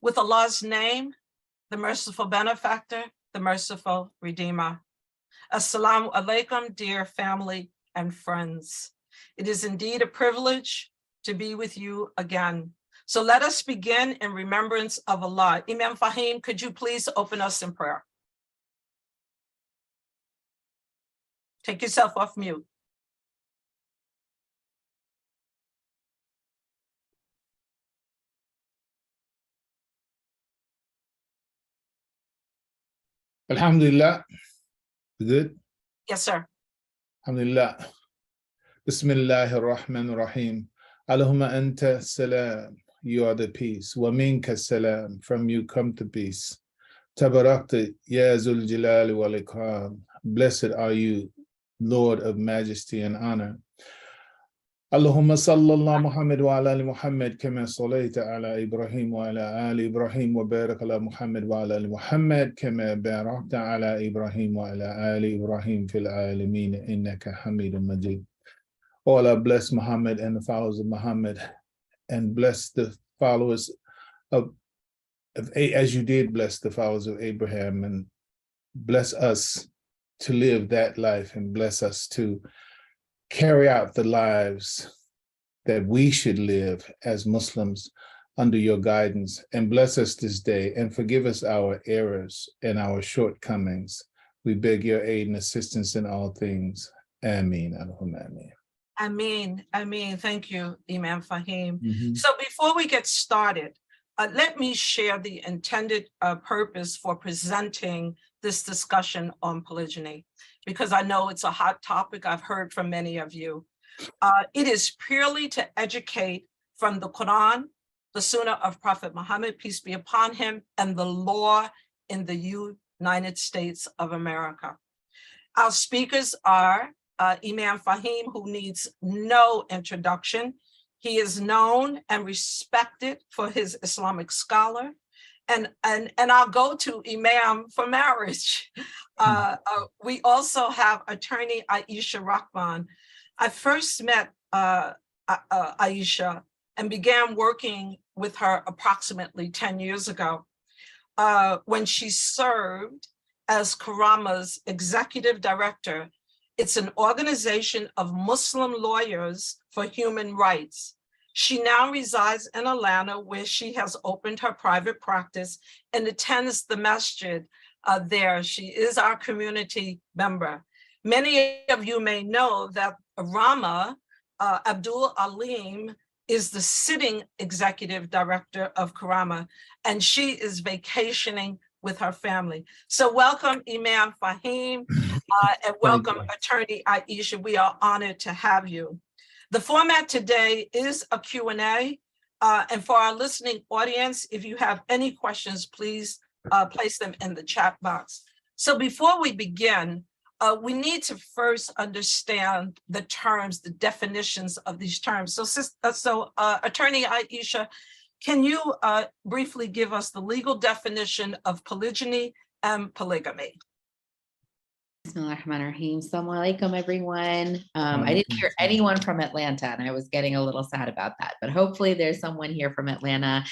With Allah's name, the merciful benefactor, the merciful redeemer. Assalamu alaikum, dear family and friends. It is indeed a privilege to be with you again. So let us begin in remembrance of Allah. Imam Faheem, could you please open us in prayer? Take yourself off mute. Alhamdulillah. Good? Yes, sir. Alhamdulillah. Bismillahir Rahmanir Rahim. Allahumma anta salam. You are the peace. Wa minka salam. From you come to peace. Tabarakta ya zul jalali wal ikram. Blessed are you, Lord of majesty and honor. Allahumma sallallahu Muhammad wa ala ali Muhammad kama sallaita ala Ibrahim wa ala ali Ibrahim wa barak ala Muhammad wa ala ali Muhammad kama barakta ala Ibrahim wa ala ali Ibrahim fil alamin innaka Hamidum Majid. Oh Allah, bless Muhammad and the followers of Muhammad, and bless the followers of as you did bless the followers of Abraham, and bless us to live that life, and bless us to carry out the lives that we should live as Muslims under your guidance, and bless us this day and forgive us our errors and our shortcomings. We beg your aid and assistance in all things. Ameen. Ameen. Ameen. Ameen. Thank you, Imam Faheem. So before we get started, let me share the intended purpose for presenting this discussion on polygyny, because I know it's a hot topic. I've heard from many of you. It is purely to educate from the Qur'an, the Sunnah of Prophet Muhammad, peace be upon him, and the law in the United States of America. Our speakers are Imam Faheem, who needs no introduction. He is known and respected for his Islamic scholar. And I'll go to Imam for marriage. We also have attorney Aisha Rahman. I first met Aisha and began working with her approximately 10 years ago when she served as KARAMAH's executive director. It's an organization of Muslim lawyers for human rights. She now resides in Atlanta, where she has opened her private practice and attends the Masjid there. She is our community member. Many of you may know that Rama Abdul Alim is the sitting executive director of KARAMAH, and she is vacationing with her family. So welcome, Imam Faheem, and welcome, attorney Aisha. We are honored to have you. The format today is a Q&A, and for our listening audience, if you have any questions, please place them in the chat box. So before we begin, we need to first understand the terms, the definitions of these terms. So, attorney Aisha, can you briefly give us the legal definition of polygyny and polygamy? Bismillahirrahmanirrahim. Assalamu alaikum, everyone. I didn't hear anyone from Atlanta, and I was getting a little sad about that, but hopefully there's someone here from Atlanta.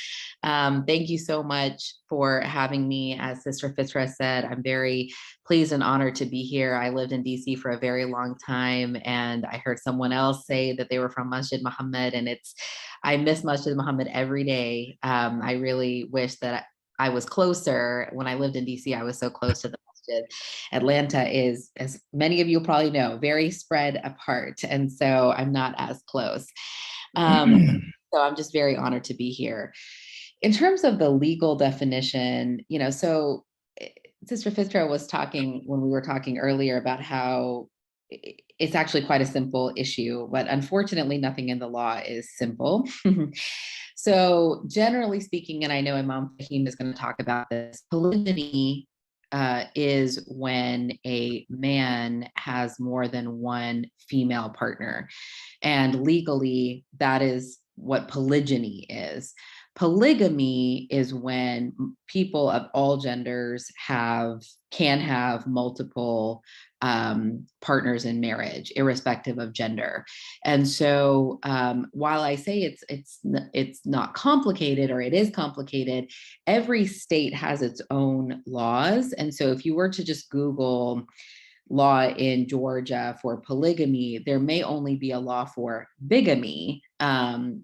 Thank you so much for having me. As Sister Fitrah said, I'm very pleased and honored to be here. I lived in DC for a very long time, and I heard someone else say that they were from Masjid Muhammad, and I miss Masjid Muhammad every day. I really wish that I was closer. When I lived in DC, I was so close to the Masjid. Atlanta is, as many of you probably know, very spread apart. And so I'm not as close. So I'm just very honored to be here. In terms of the legal definition, so Sister Fitrah was talking when we were talking earlier about how it's actually quite a simple issue, but unfortunately nothing in the law is simple. So generally speaking, and I know Imam Faheem is going to talk about this, polygyny is when a man has more than one female partner. And legally, that is what polygyny is. Polygamy is when people of all genders can have multiple partners in marriage, irrespective of gender. And so while I say it's not complicated, or it is complicated, every state has its own laws. And so if you were to just Google law in Georgia for polygamy, there may only be a law for bigamy,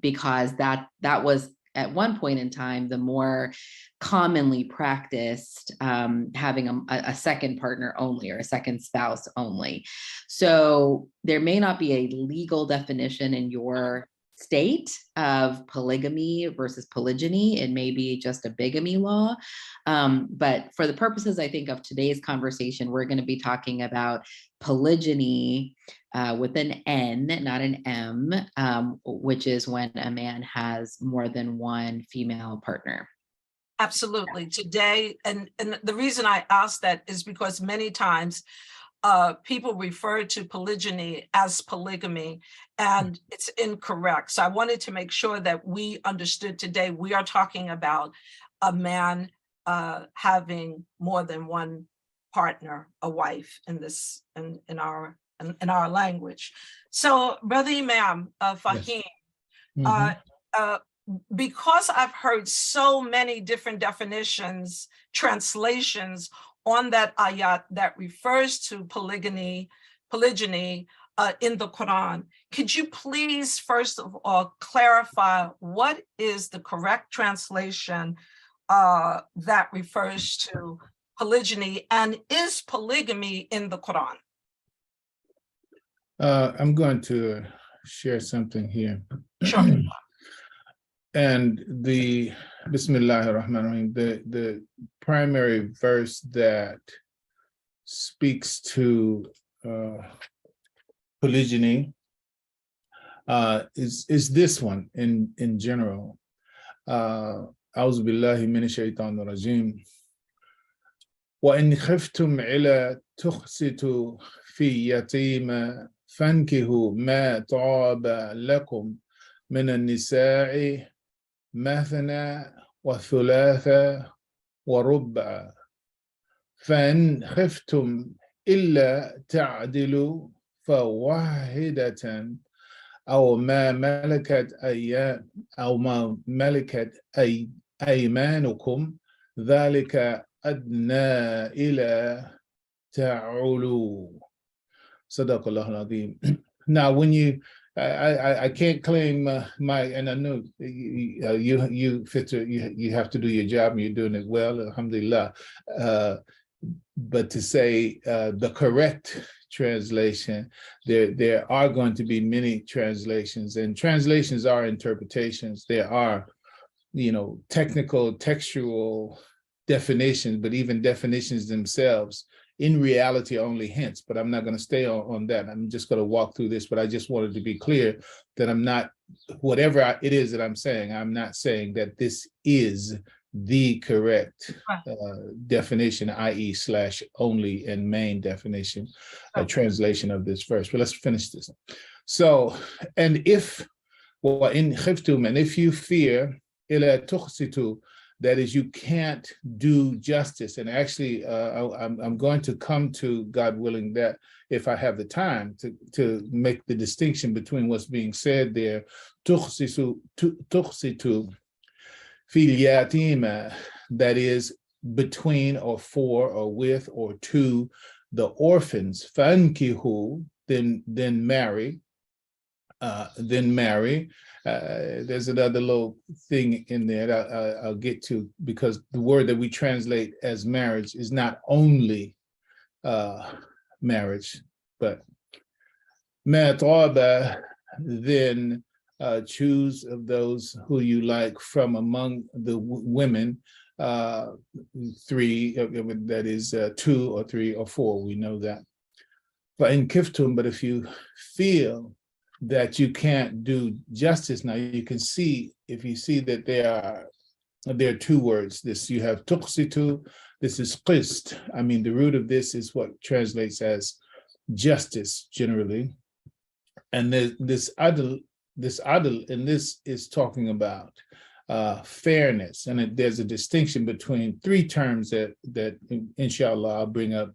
because that was at one point in time the more commonly practiced, having a second partner only, or a second spouse only. So there may not be a legal definition in your state of polygamy versus polygyny. It may be just a bigamy law. But for the purposes, I think, of today's conversation, we're going to be talking about polygyny with an N, not an M, which is when a man has more than one female partner. Absolutely. Today, and the reason I asked that is because many times people refer to polygyny as polygamy, and it's incorrect. So I wanted to make sure that we understood today we are talking about a man having more than one partner, a wife, in our language. So, Brother Imam, Faheem, Yes. because I've heard so many different definitions, translations on that ayat that refers to polygyny in the Quran, could you please first of all clarify what is the correct translation that refers to polygyny, and is polygamy in the Quran? I'm going to share something here. Sure. And the Bismillah ar-Rahman ar-Rahim, the primary verse that speaks to polygyny is this one in general. A'udhu billahi minash shaitanir rajim. Wa in khiftum ila tukhsitu fi yatima fankihu ma ta'aba lakum min an-nisa'i مثنى وثلاثة وربع فإن خفتم إلا تعدلوا فواحدة أو ما ملكت أيمانكم ذلك أدنى إلى تعولوا. صدق الله العظيم. Now, when you I can't claim and I know you Fitrah, you have to do your job and you're doing it well, alhamdulillah. But to say the correct translation, there are going to be many translations, and translations are interpretations. There are, technical, textual definitions, but even definitions themselves in reality only hints, but I'm not going to stay on that. I'm just going to walk through this, but I just wanted to be clear that I'm not, whatever it is that I'm saying, I'm not saying that this is the correct definition, i.e. / only and main definition, a translation of this verse. But let's finish this. So, and if, in khiftum, and if you fear, ila tukhsitu, that is, you can't do justice. And actually, I'm going to come to, God willing, that if I have the time to make the distinction between what's being said there, tukhsitu fil yatima, that is between or for or with or to the orphans, fankihu, then marry. There's another little thing in there that I'll get to, because the word that we translate as marriage is not only marriage, but mataba, then choose of those who you like from among the women, 3, that is 2 or 3 or 4, we know that. But in kiftum, but if you feel that you can't do justice, now you can see, if you see that there are 2 words. This, you have tuqsitu, this is qist. I mean, the root of this is what translates as justice generally. And this adl, and this is talking about fairness. And there's a distinction between 3 terms that inshallah I'll bring up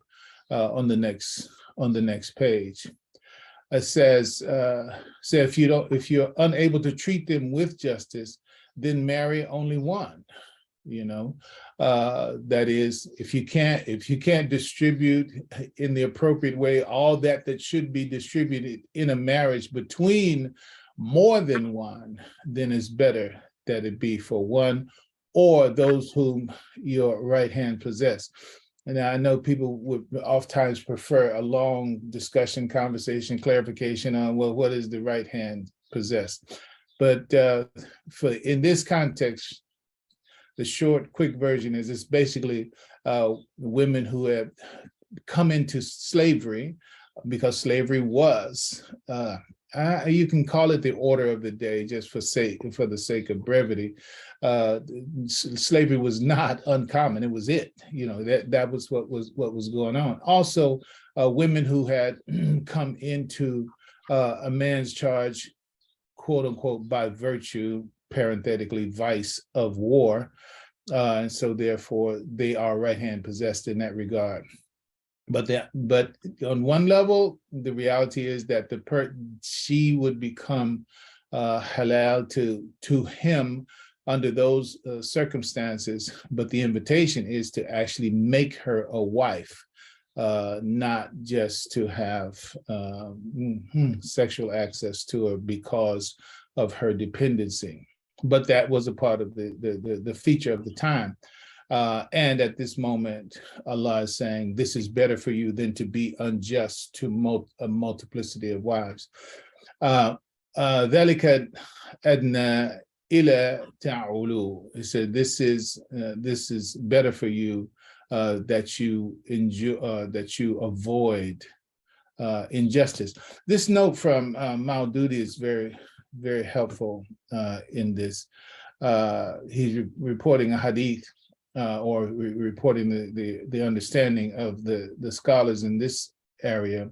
on the next on the next page. It says, if you're unable to treat them with justice, then marry only one. That is, if you can't distribute in the appropriate way all that should be distributed in a marriage between more than one, then it's better that it be for one or those whom your right hand possess. And I know people would oftentimes prefer a long discussion, conversation, clarification on, well, what is the right hand possess? But in this context, the short, quick version is it's basically women who have come into slavery, because slavery was, you can call it the order of the day just for the sake of brevity. Slavery was not uncommon. It was that was what was going on. Also, women who had come into a man's charge, quote unquote, by virtue, parenthetically, vice of war. And so therefore they are right hand possessed in that regard. But on one level, the reality is that she would become halal to him under those circumstances. But the invitation is to actually make her a wife, not just to have sexual access to her because of her dependency. But that was a part of the feature of the time. And at this moment, Allah is saying, this is better for you than to be unjust to a multiplicity of wives. ذَلِكَ أَدْنَى إِلَى تَعُولُوا. He said, this is better for you that you avoid injustice. This note from Maududi is very, very helpful in this. He's reporting a hadith or reporting the understanding of the scholars in this area.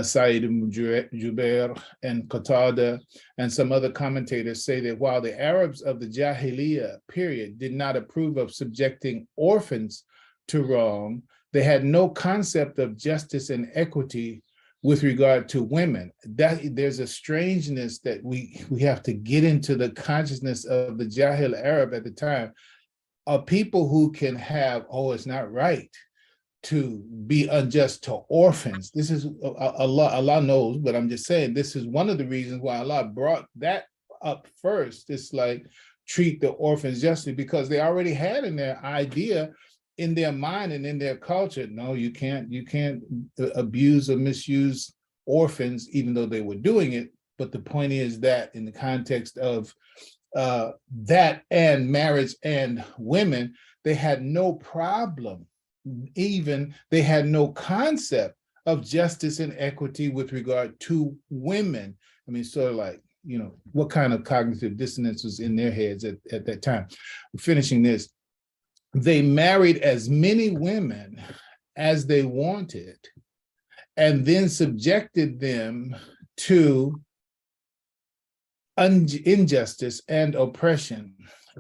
Sa'id ibn Jubair and Qatada and some other commentators say that while the Arabs of the Jahiliyyah period did not approve of subjecting orphans to wrong, they had no concept of justice and equity with regard to women. That there's a strangeness that we have to get into the consciousness of the Jahil Arab at the time. People who can have, it's not right to be unjust to orphans. This is Allah knows, but I'm just saying this is one of the reasons why Allah brought that up first. It's like treat the orphans justly, because they already had in their idea, in their mind and in their culture, no, you can't abuse or misuse orphans, even though they were doing it. But the point is that in the context of that and marriage and women, they had no problem. Even they had no concept of justice and equity with regard to women. I mean, sort of like, what kind of cognitive dissonance was in their heads at that time. Finishing this, they married as many women as they wanted and then subjected them to injustice and oppression.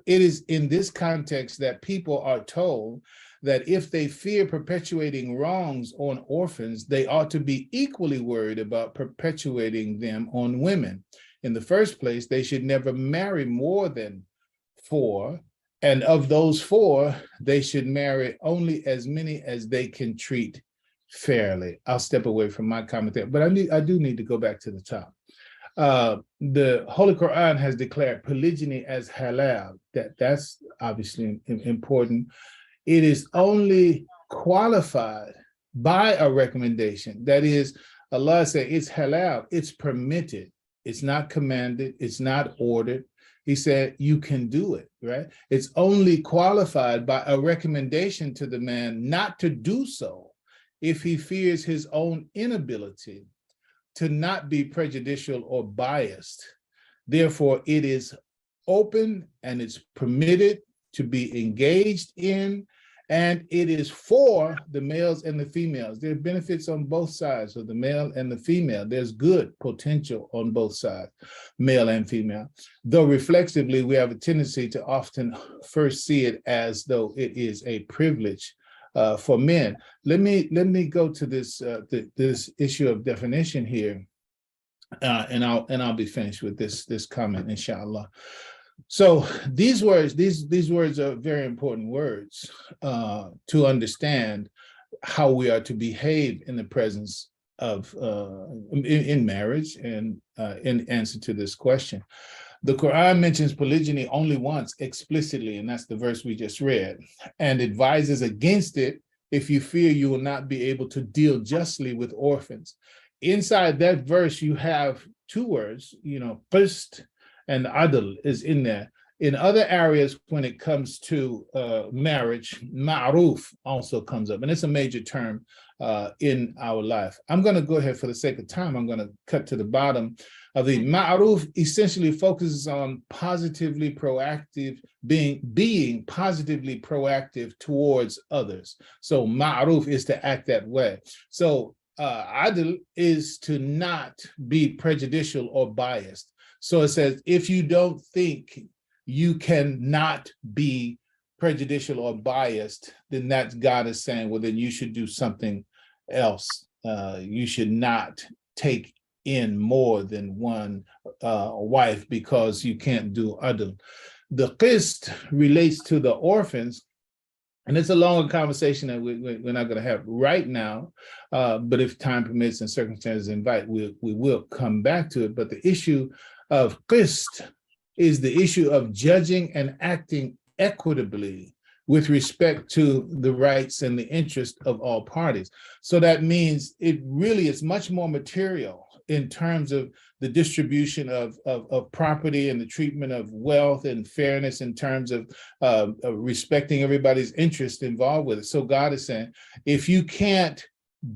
It is in this context that people are told that if they fear perpetuating wrongs on orphans, they ought to be equally worried about perpetuating them on women. In the first place, they should never marry more than 4, and of those 4, they should marry only as many as they can treat fairly. I'll step away from my comment there, but I do need to go back to the top. The Holy Qur'an has declared polygyny as halal. That's obviously important. It is only qualified by a recommendation. That is, Allah said it's halal, it's permitted. It's not commanded, it's not ordered. He said you can do it, right? It's only qualified by a recommendation to the man not to do so if he fears his own inability to not be prejudicial or biased. Therefore, it is open and it's permitted to be engaged in, and it is for the males and the females. There are benefits on both sides of the male and the female. There's good potential on both sides, male and female. Though reflexively, we have a tendency to often first see it as though it is a privilege for men. Let me go to this this issue of definition here, and I'll be finished with this comment, inshallah. So these words are very important words to understand how we are to behave in the presence of in marriage, and in answer to this question. The Qur'an mentions polygyny only once explicitly, and that's the verse we just read, and advises against it if you fear you will not be able to deal justly with orphans. Inside that verse, you have two words, qist and adl is in there. In other areas, when it comes to marriage, ma'ruf also comes up, and it's a major term in our life. I'm going to go ahead, for the sake of time, I'm going to cut to the bottom of the ma'ruf. Essentially focuses on positively proactive, being positively proactive towards others. So ma'ruf is to act that way. So adl is to not be prejudicial or biased. So it says, if you don't think you cannot be prejudicial or biased, then that's God is saying, well, then you should do something else. You should not take in more than one wife because you can't do adl. The qist relates to the orphans, and it's a longer conversation that we're not going to have right now, but if time permits and circumstances invite, we will come back to it. But the issue of qist is the issue of judging and acting equitably with respect to the rights and the interest of all parties. So that means it really is much more material in terms of the distribution of property and the treatment of wealth and fairness in terms of respecting everybody's interest involved with it. So God is saying, if you can't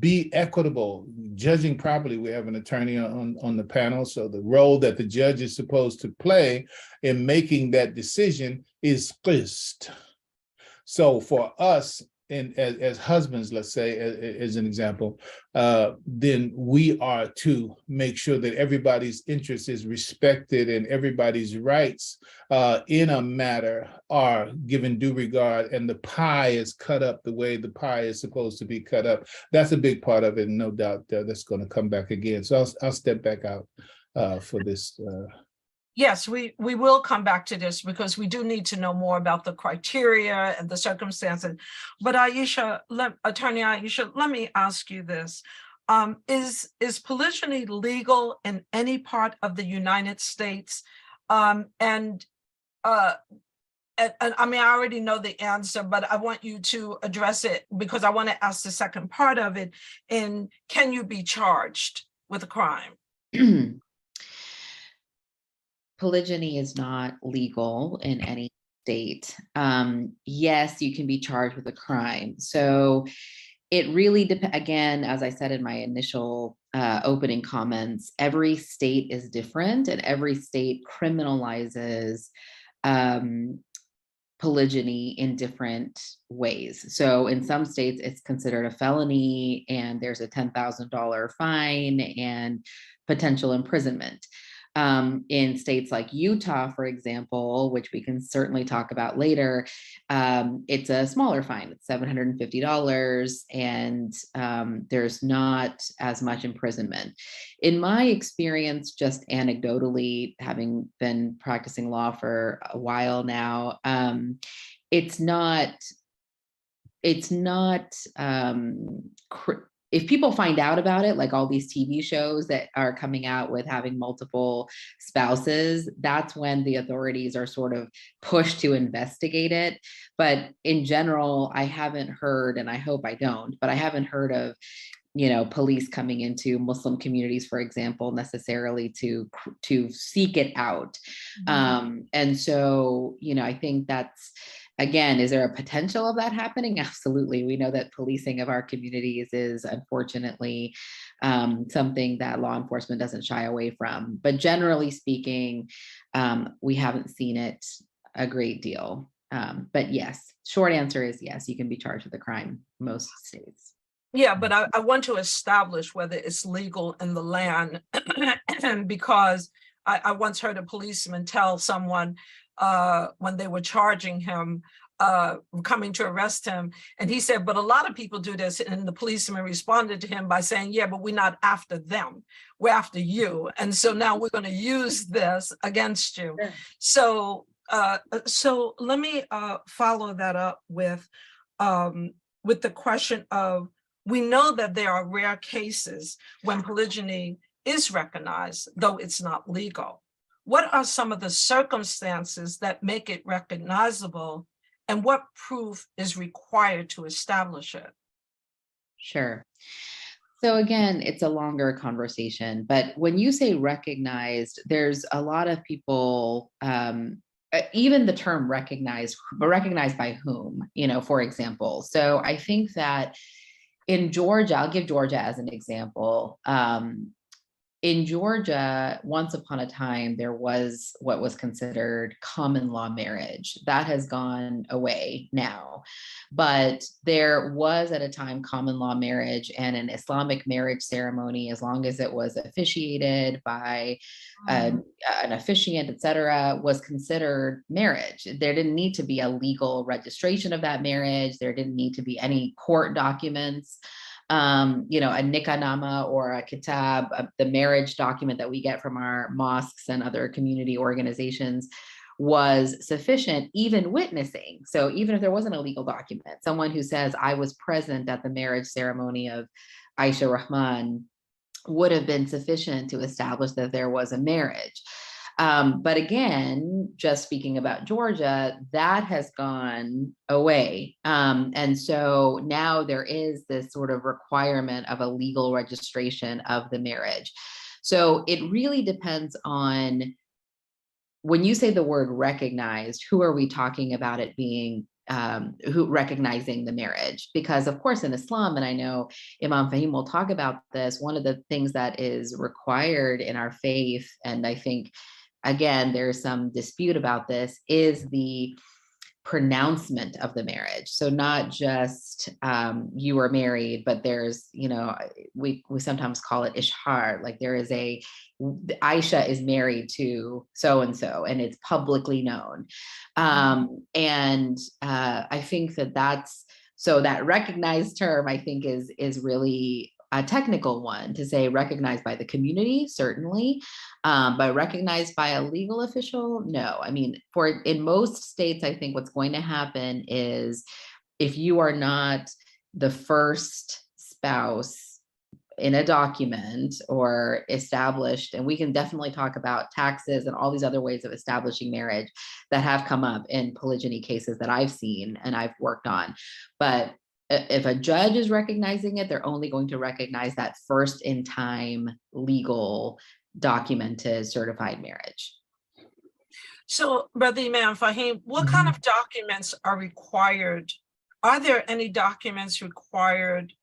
be equitable, judging properly, we have an attorney on the panel, so the role that the judge is supposed to play in making that decision is qist. So for us, as husbands, let's say, as an example, then we are to make sure that everybody's interest is respected and everybody's rights in a matter are given due regard, and the pie is cut up the way the pie is supposed to be cut up. That's a big part of it, and no doubt that's going to come back again. So I'll step back out for this. Yes, we will come back to this because we do need to know more about the criteria and the circumstances. But Aisha, Attorney Aisha, let me ask you this. Is polygyny legal in any part of the United States? I mean, I already know the answer, but I want you to address it because I want to ask the second part of it. And can you be charged with a crime? Polygyny is not legal in any state. Yes, you can be charged with a crime. So it really depends. Again, as I said in my initial opening comments, every state is different, and every state criminalizes polygyny in different ways. So in some states, it's considered a felony, and there's a $10,000 fine and potential imprisonment. In states like Utah, for example, which we can certainly talk about later, it's a smaller fine. It's $750, and there's not as much imprisonment. In my experience, just anecdotally, having been practicing law for a while now, it's not if people find out about it, like all these TV shows that are coming out with having multiple spouses, that's when the authorities are sort of pushed to investigate it. But in general, I haven't heard, and I hope I don't, but I haven't heard of, police coming into Muslim communities, for example, necessarily to seek it out. Mm-hmm. And so, I think that's, again, is there a potential of that happening? Absolutely. We know that policing of our communities is unfortunately something that law enforcement doesn't shy away from. But generally speaking, we haven't seen it a great deal. But yes, short answer is yes, you can be charged with a crime in most states. Yeah, but I want to establish whether it's legal in the land because I once heard a policeman tell someone when they were charging him, coming to arrest him. And he said, but a lot of people do this. And the policeman responded to him by saying, yeah, but we're not after them. We're after you. And so now we're going to use this against you. Sure. So let me follow that up with the question of, we know that there are rare cases when polygyny is recognized, though it's not legal. What are some of the circumstances that make it recognizable, and what proof is required to establish it? Sure. So again, it's a longer conversation, but when you say recognized, there's a lot of people, even the term recognized, but recognized by whom, for example. So I think that in Georgia, I'll give Georgia as an example. In Georgia, once upon a time, there was what was considered common law marriage. That has gone away now. But there was at a time common law marriage, and an Islamic marriage ceremony, as long as it was officiated by an officiant, et cetera, was considered marriage. There didn't need to be a legal registration of that marriage. There didn't need to be any court documents. A nikah or a kitab, the marriage document that we get from our mosques and other community organizations, was sufficient, even witnessing. So even if there wasn't a legal document, someone who says, I was present at the marriage ceremony of Aisha Rahman, would have been sufficient to establish that there was a marriage. But again, just speaking about Georgia, that has gone away. And so now there is this sort of requirement of a legal registration of the marriage. So it really depends on, when you say the word recognized, who are we talking about it being, who recognizing the marriage? Because of course in Islam, and I know Imam Faheem will talk about this, one of the things that is required in our faith, and I think, again, there's some dispute about this, is the pronouncement of the marriage. So not just you are married, but there's, we sometimes call it ishar, like there is Aisha is married to so-and-so, and it's publicly known. And I think so that recognized term, I think is really a technical one to say recognized by the community, certainly, but recognized by a legal official, no. I mean, in most states, I think what's going to happen is, if you are not the first spouse in a document or established, and we can definitely talk about taxes and all these other ways of establishing marriage that have come up in polygyny cases that I've seen and I've worked on. But if a judge is recognizing it, they're only going to recognize that first in time, legal, documented, certified marriage. So, Brother Imam Faheem, what kind of documents are required? Are there any documents required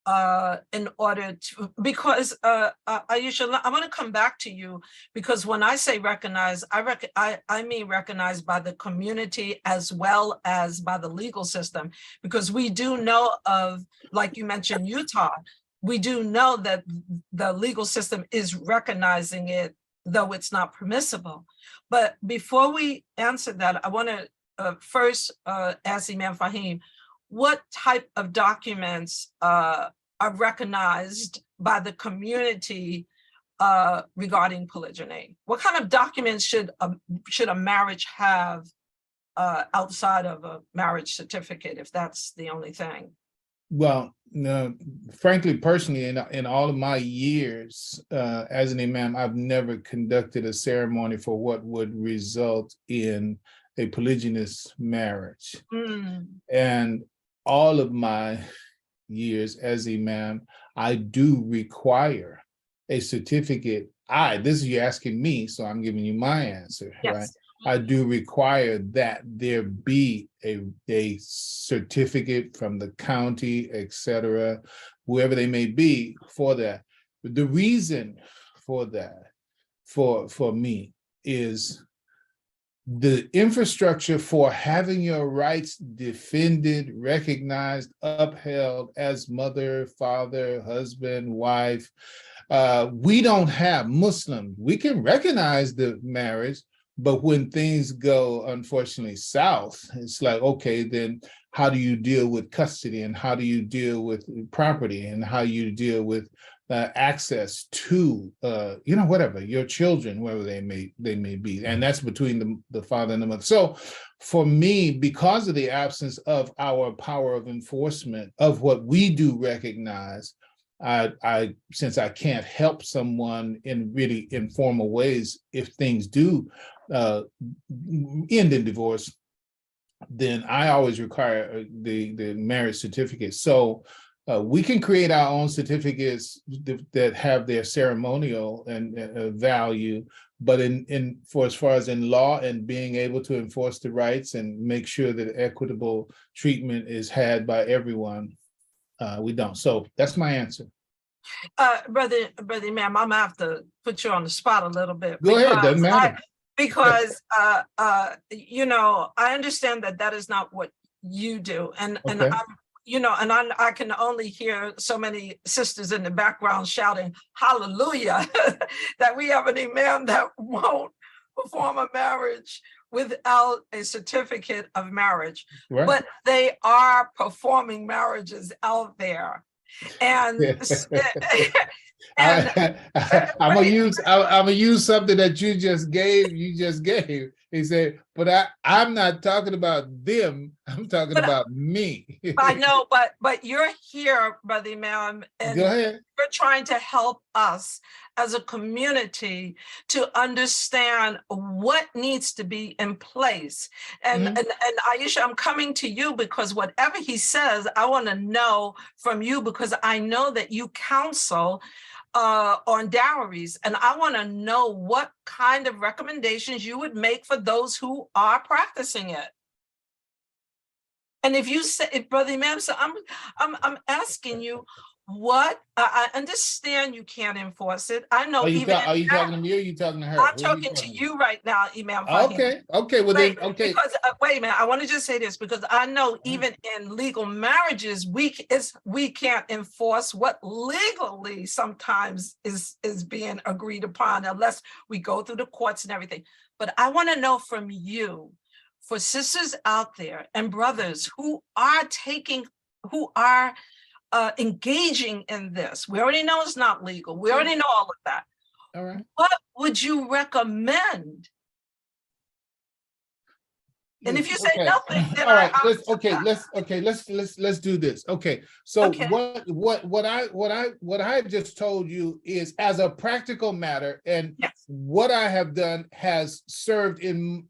in order to, because Aisha, I want to come back to you, because when I say recognize, I mean recognized by the community as well as by the legal system, because we do know of, like you mentioned, Utah, we do know that the legal system is recognizing it, though it's not permissible. But before we answer that, I want to first ask Imam Faheem, what type of documents are recognized by the community regarding polygyny? What kind of documents should a marriage have outside of a marriage certificate, if that's the only thing? Well, no, frankly, personally, in all of my years as an imam, I've never conducted a ceremony for what would result in a polygynous marriage. And all of my years as imam, I do require a certificate. This is you asking me, so I'm giving you my answer, yes. Right? I do require that there be a certificate from the county, etc., whoever they may be, for that. The reason for that, for me, is the infrastructure for having your rights defended, recognized, upheld as mother, father, husband, wife. We don't have Muslim. We can recognize the marriage, But when things go, unfortunately, south, it's like, okay, then how do you deal with custody, and how do you deal with property, and how you deal with access to, whatever, your children, wherever they may be, and that's between the father and the mother. So, for me, because of the absence of our power of enforcement of what we do recognize, I since I can't help someone in really informal ways, if things do end in divorce, then I always require the marriage certificate. So we can create our own certificates that have their ceremonial and value, but as far as in law and being able to enforce the rights and make sure that equitable treatment is had by everyone, we don't. So that's my answer. Brother Imam, I'm gonna have to put you on the spot a little bit. Go ahead, doesn't matter. Because I understand that is not what you do, and Okay. I can only hear so many sisters in the background shouting hallelujah that we have an imam that won't perform a marriage without a certificate of marriage. Right. But they are performing marriages out there. And I'm gonna use something that you just gave. He said, but I'm not talking about them. I'm talking about me. I know, but you're here, Brother Imam, and go ahead. You're trying to help us as a community to understand what needs to be in place. And Aisha, I'm coming to you because whatever he says, I want to know from you, because I know that you counsel on dowries, and I want to know what kind of recommendations you would make for those who are practicing it. And if Brother Imam, so I'm asking you, what I understand you can't enforce it. I know. Are you talking to me, or are you talking to her? I'm talking to you right now, Imam Faheem. Okay. Well, then, okay. Because wait a minute, I want to just say this, because I know even in legal marriages, we can't enforce what legally sometimes is being agreed upon unless we go through the courts and everything. But I want to know from you, for sisters out there and brothers who are engaging in this. We already know it's not legal. We already know all of that. All right. What would you recommend? And if you say nothing, then all right. Let's do this. Okay. So what I just told you is, as a practical matter, and what I have done has served in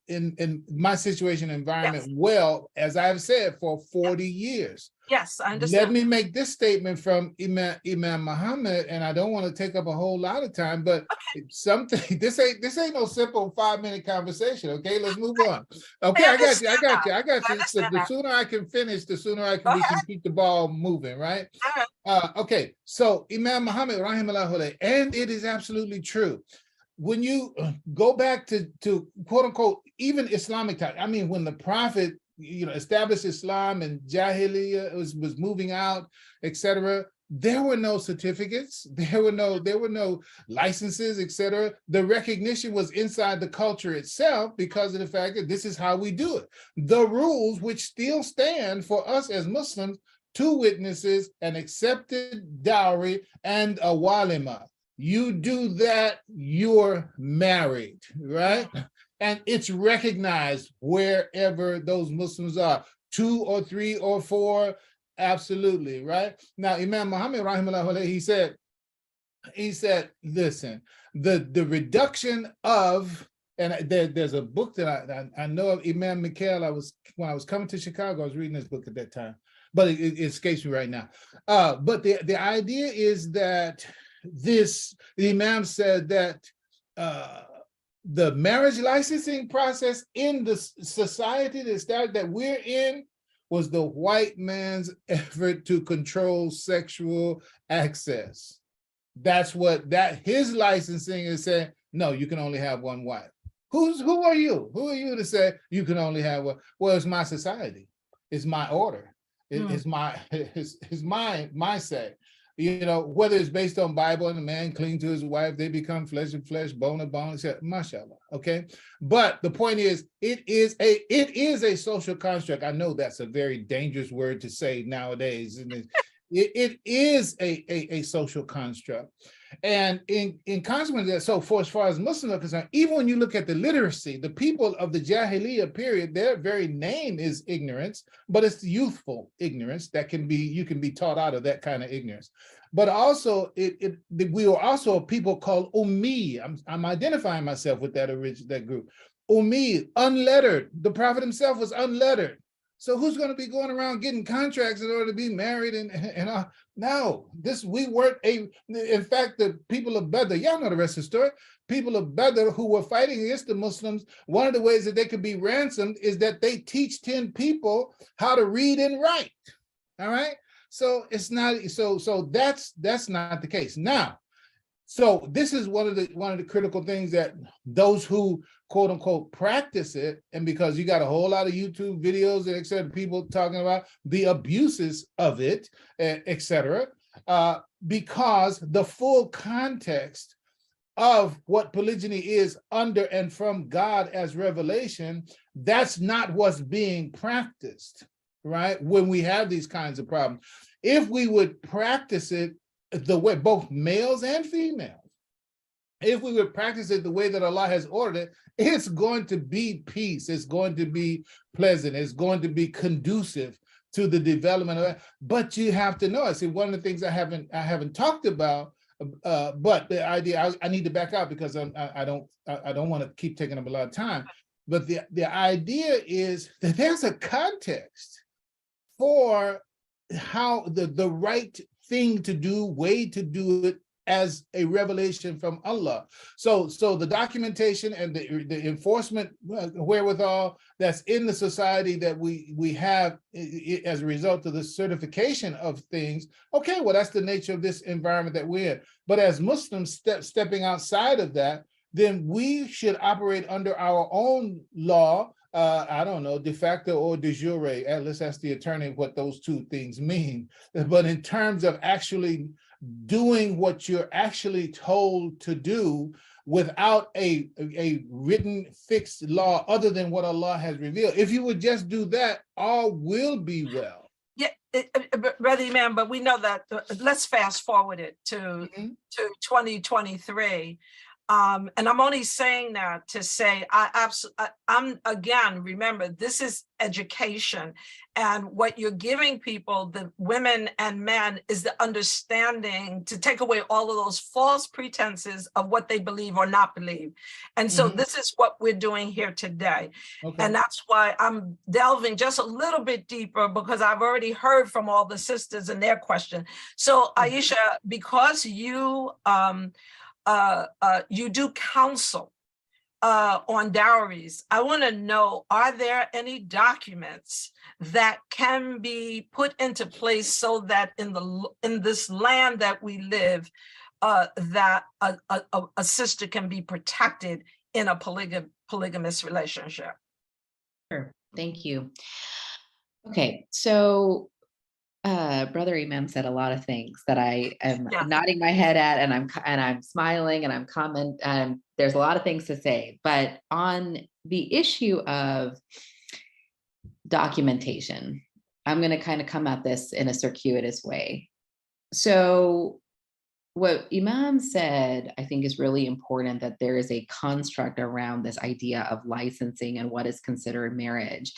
my situation environment well, as I've said, for 40 years. Yes, I understand. Let me make this statement from Imam Muhammad, and I don't want to take up a whole lot of time, but something, this ain't no simple 5-minute conversation. Okay, let's move on. Okay, I got you. So the sooner I can finish, the sooner we can keep the ball moving, right? Okay, so Imam Muhammad, rahimahullah, and it is absolutely true. When you go back to quote unquote even Islamic time, I mean, when the Prophet established Islam and Jahiliyyah was moving out, etc., there were no certificates, there were no licenses, etc. The recognition was inside the culture itself, because of the fact that this is how we do it. The rules, which still stand for us as Muslims: 2 witnesses, an accepted dowry, and a walima. You do that, you're married, right? And it's recognized wherever those Muslims are, 2 or 3 or 4, absolutely, right? Now, Imam Muhammad, rahimahullah, he said, listen, the reduction of, and there's a book that I know of, Imam Mikhail. When I was coming to Chicago, I was reading this book at that time, but it escapes me right now. But the idea is that the Imam said that the marriage licensing process in the society that we're in was the white man's effort to control sexual access. That's what his licensing is saying. No, you can only have one wife. Who are you? Who are you to say you can only have one? Well, it's my society. It's my order. It's my say. whether it's based on Bible and the man cling to his wife, they become flesh and flesh, bone and bone, mashallah. Okay. But the point is, it is a social construct. I know that's a very dangerous word to say nowadays. And it is a social construct. And in consequence of that, so for as far as Muslims are concerned, even when you look at the literacy, the people of the Jahiliyyah period, their very name is ignorance, but it's youthful ignorance that you can be taught out of that kind of ignorance. But also, we were also a people called Ummi. I'm identifying myself with that group. Ummi, unlettered. The Prophet himself was unlettered. So who's going to be going around getting contracts in order to be married? No, we weren't in fact, the people of Badr, y'all know the rest of the story. People of Badr who were fighting against the Muslims, one of the ways that they could be ransomed is that they teach 10 people how to read and write. All right. So it's not, so that's not the case. Now, so this is one of the critical things that those who quote unquote practice it, and because you got a whole lot of YouTube videos and et cetera, people talking about the abuses of it, et cetera, because the full context of what polygyny is under and from God as revelation, that's not what's being practiced, right? When we have these kinds of problems. If we would practice it the way, both males and females, if we would practice it the way that Allah has ordered it, it's going to be peace. It's going to be pleasant. It's going to be conducive to the development of that. But you have to know, I see one of the things I haven't talked about, but the idea, I need to back out because I don't want to keep taking up a lot of time. But the idea is that there's a context for how the right thing to do, way to do it as a revelation from Allah. So the documentation and the enforcement wherewithal that's in the society that we have as a result of the certification of things, okay, well, that's the nature of this environment that we're in. But as Muslims stepping outside of that, then we should operate under our own law, I don't know, de facto or de jure. Let's ask the attorney what those two things mean. But in terms of actually doing what you're actually told to do without a written fixed law other than what Allah has revealed. If you would just do that, all will be well. Yeah, Brother Imam, but we know that, let's fast forward it to 2023. And I'm only saying that to say, I'm again, remember, this is education. And what you're giving people, the women and men, is the understanding to take away all of those false pretenses of what they believe or not believe. And so this is what we're doing here today. Okay. And that's why I'm delving just a little bit deeper, because I've already heard from all the sisters and their question. So Aisha, because you do counsel on dowries, I want to know, are there any documents that can be put into place so that in this land that we live, that a sister can be protected in a polygamous relationship? Sure, thank you. Okay, so Brother Imam said a lot of things that I am nodding my head at, and I'm smiling, and I'm commenting. There's a lot of things to say, but on the issue of documentation, I'm going to kind of come at this in a circuitous way. So what Imam said, I think, is really important, that there is a construct around this idea of licensing and what is considered marriage.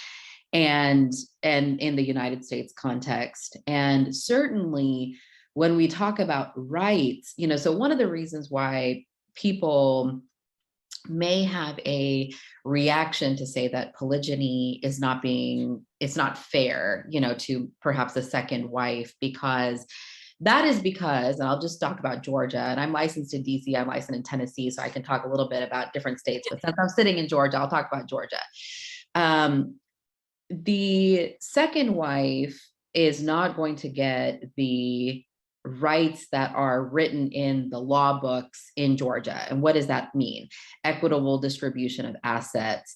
And in the United States context. And certainly when we talk about rights, so one of the reasons why people may have a reaction to say that polygyny is it's not fair, to perhaps a second wife, because and I'll just talk about Georgia, and I'm licensed in DC, I'm licensed in Tennessee, so I can talk a little bit about different states, but since I'm sitting in Georgia, I'll talk about Georgia. The second wife is not going to get the rights that are written in the law books in Georgia. And what does that mean? Equitable distribution of assets,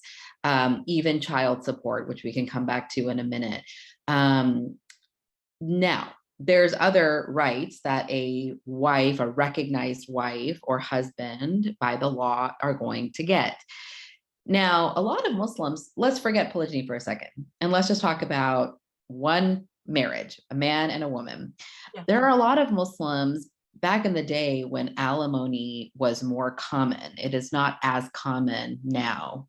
even child support, which we can come back to in a minute. Now, there's other rights that a wife, a recognized wife or husband by the law are going to get. Now, a lot of Muslims, let's forget polygyny for a second, and let's just talk about one marriage, a man and a woman. Yeah. There are a lot of Muslims back in the day when alimony was more common. It is not as common now,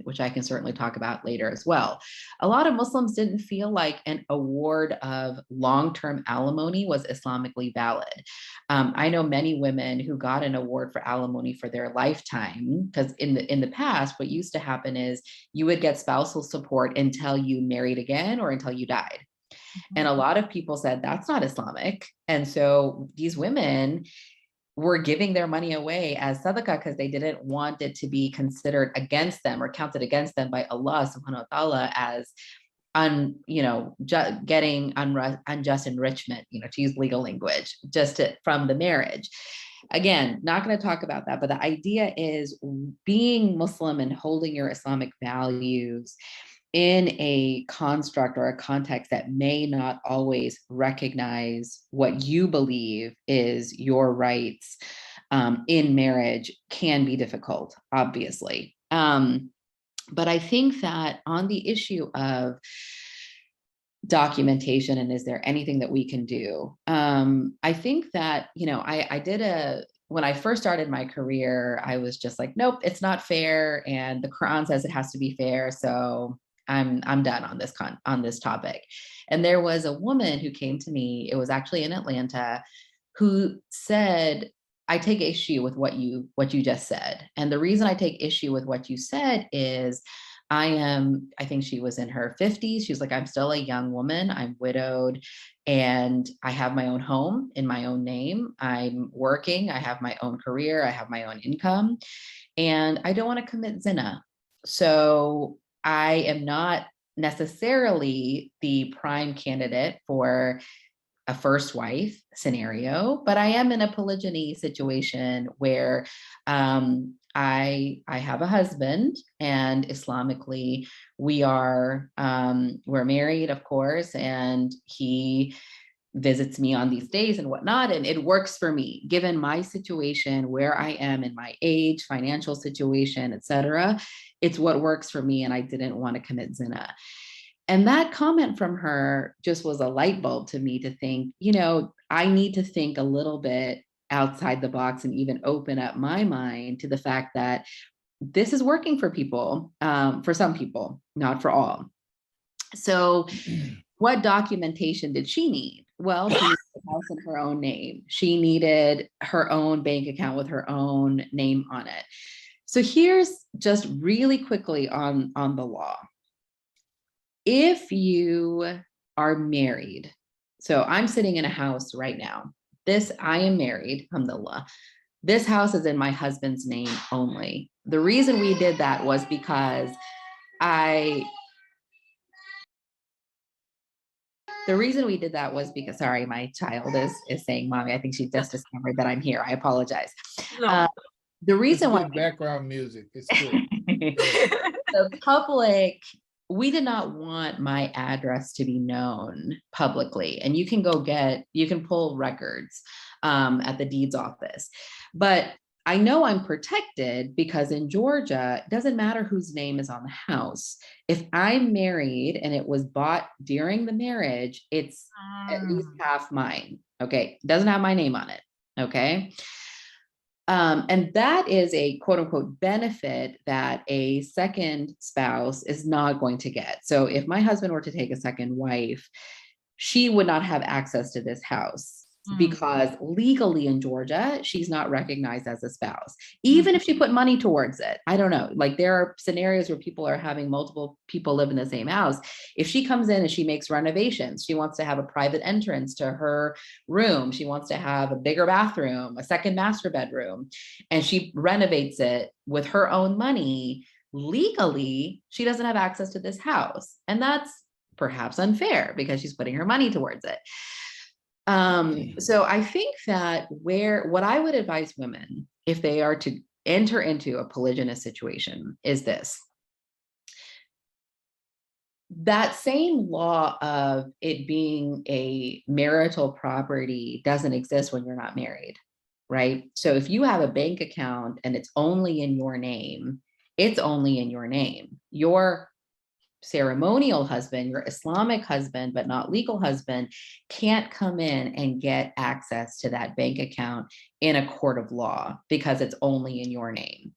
which I can certainly talk about later as well. A lot of Muslims didn't feel like an award of long-term alimony was Islamically valid. I know many women who got an award for alimony for their lifetime, because in the past, what used to happen is you would get spousal support until you married again or until you died. And a lot of people said that's not Islamic. And so these women were giving their money away as sadaqah because they didn't want it to be considered against them or counted against them by Allah subhanahu wa ta'ala as getting unjust enrichment, to use legal language, from the marriage. Again, not going to talk about that, but the idea is being Muslim and holding your Islamic values in a construct or a context that may not always recognize what you believe is your rights in marriage can be difficult, obviously. But I think that on the issue of documentation and is there anything that we can do, I think that, when I first started my career, I was just like, nope, it's not fair. And the Qur'an says it has to be fair. So I'm done on this topic. And there was a woman who came to me, it was actually in Atlanta, who said, I take issue with what you just said. And the reason I take issue with what you said is I think she was in her 50s. She was like, I'm still a young woman. I'm widowed and I have my own home in my own name. I'm working. I have my own career. I have my own income and I don't want to commit zina. So I am not necessarily the prime candidate for a first wife scenario, but I am in a polygyny situation where I have a husband and Islamically we're married, of course, and he visits me on these days and whatnot. And it works for me, given my situation, where I am in my age, financial situation, etc. It's what works for me. And I didn't want to commit zina. And that comment from her just was a light bulb to me to think, I need to think a little bit outside the box and even open up my mind to the fact that this is working for people, for some people, not for all. So what documentation did she need? Well, she needed a house in her own name. She needed her own bank account with her own name on it. So here's just really quickly on the law. If you are married, so I'm sitting in a house right now. I am married, alhamdulillah. This house is in my husband's name only. The reason we did that was because sorry, my child is saying, Mommy, I think she just discovered that I'm here. I apologize. No. The reason why background music, it's good. The public, we did not want my address to be known publicly. And you can pull records at the deeds office. But I know I'm protected because in Georgia, it doesn't matter whose name is on the house. If I'm married and it was bought during the marriage, it's at least half mine. Okay. It doesn't have my name on it. Okay. And that is a quote unquote benefit that a second spouse is not going to get. So if my husband were to take a second wife, she would not have access to this house because legally in Georgia, she's not recognized as a spouse, even if she put money towards it. I don't know. Like there are scenarios where people are having multiple people live in the same house. If she comes in and she makes renovations, she wants to have a private entrance to her room. She wants to have a bigger bathroom, a second master bedroom, and she renovates it with her own money. Legally, she doesn't have access to this house. And that's perhaps unfair because she's putting her money towards it. So I think that what I would advise women, if they are to enter into a polygynous situation, is this. that same law of it being a marital property doesn't exist when you're not married, right? So if you have a bank account and it's only in your name, it's only in your name. Your ceremonial husband, your Islamic husband, but not legal husband, can't come in and get access to that bank account in a court of law because it's only in your name.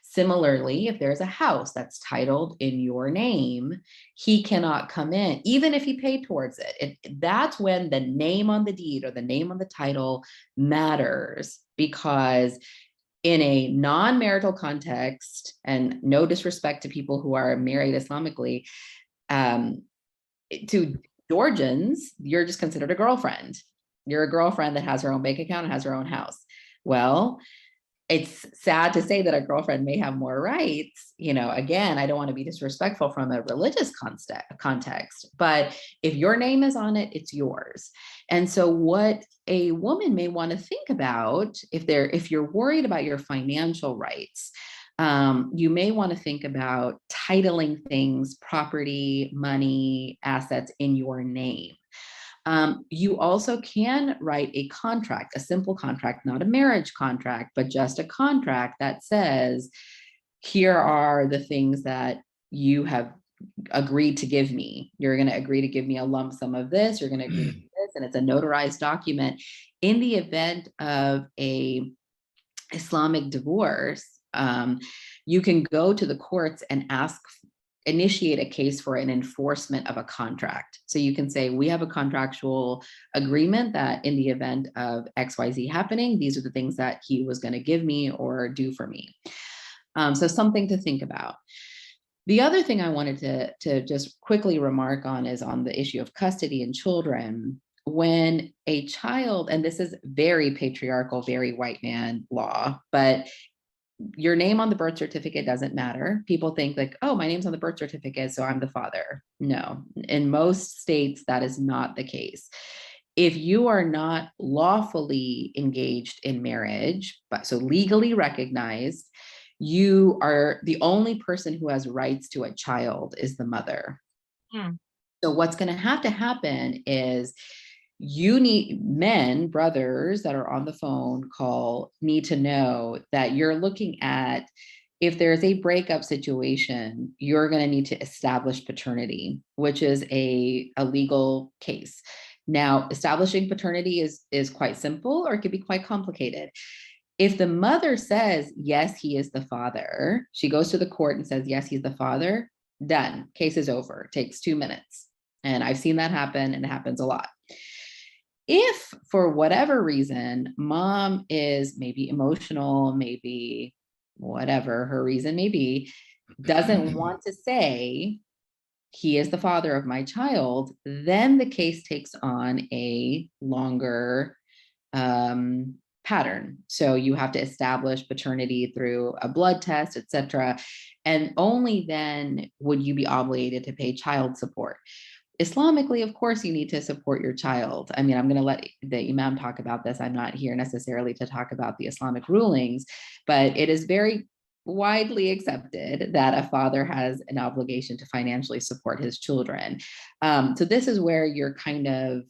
Similarly, if there's a house that's titled in your name, he cannot come in, even if he paid towards it. That's when the name on the deed or the name on the title matters, because in a non-marital context, and no disrespect to people who are married Islamically, to Georgians, you're just considered a girlfriend. You're a girlfriend that has her own bank account and has her own house. Well, it's sad to say that a girlfriend may have more rights. You know, again, I don't want to be disrespectful from a religious context, but if your name is on it, it's yours. And so what a woman may want to think about, if you're worried about your financial rights, you may want to think about titling things, property, money, assets in your name. You also can write a contract, a simple contract, not a marriage contract, but just a contract that says, here are the things that you have agreed to give me. You're going to agree to give me a lump sum of this. You're going to agree to this. And it's a notarized document. In the event of a Islamic divorce, you can go to the courts and initiate a case for an enforcement of a contract. So you can say, we have a contractual agreement that in the event of XYZ happening, these are the things that he was going to give me or do for me. So something to think about. The other thing I wanted to just quickly remark on is on the issue of custody and children. When a child, and this is very patriarchal, very white man law, but your name on the birth certificate doesn't matter. People think like, oh, my name's on the birth certificate, so I'm the father. No, in most states, that is not the case. If you are not lawfully engaged in marriage, but so legally recognized, you are the only person who has rights to a child is the mother. So what's going to happen is you need brothers that are on the phone call need to know that you're looking at, if there's a breakup situation, you're going to need to establish paternity, which is a legal case. Now, establishing paternity is quite simple, or it could be quite complicated. If the mother says, yes, he is the father, she goes to the court and says, yes, he's the father, done. Case is over. It takes 2 minutes. And I've seen that happen, and it happens a lot. If for whatever reason, mom is maybe emotional, maybe whatever her reason may be, doesn't want to say he is the father of my child, then the case takes on a longer pattern. So you have to establish paternity through a blood test, etc. And only then would you be obligated to pay child support. Islamically, of course, you need to support your child. I mean, I'm going to let the Imam talk about this. I'm not here necessarily to talk about the Islamic rulings, but it is very widely accepted that a father has an obligation to financially support his children. So this is where you're kind of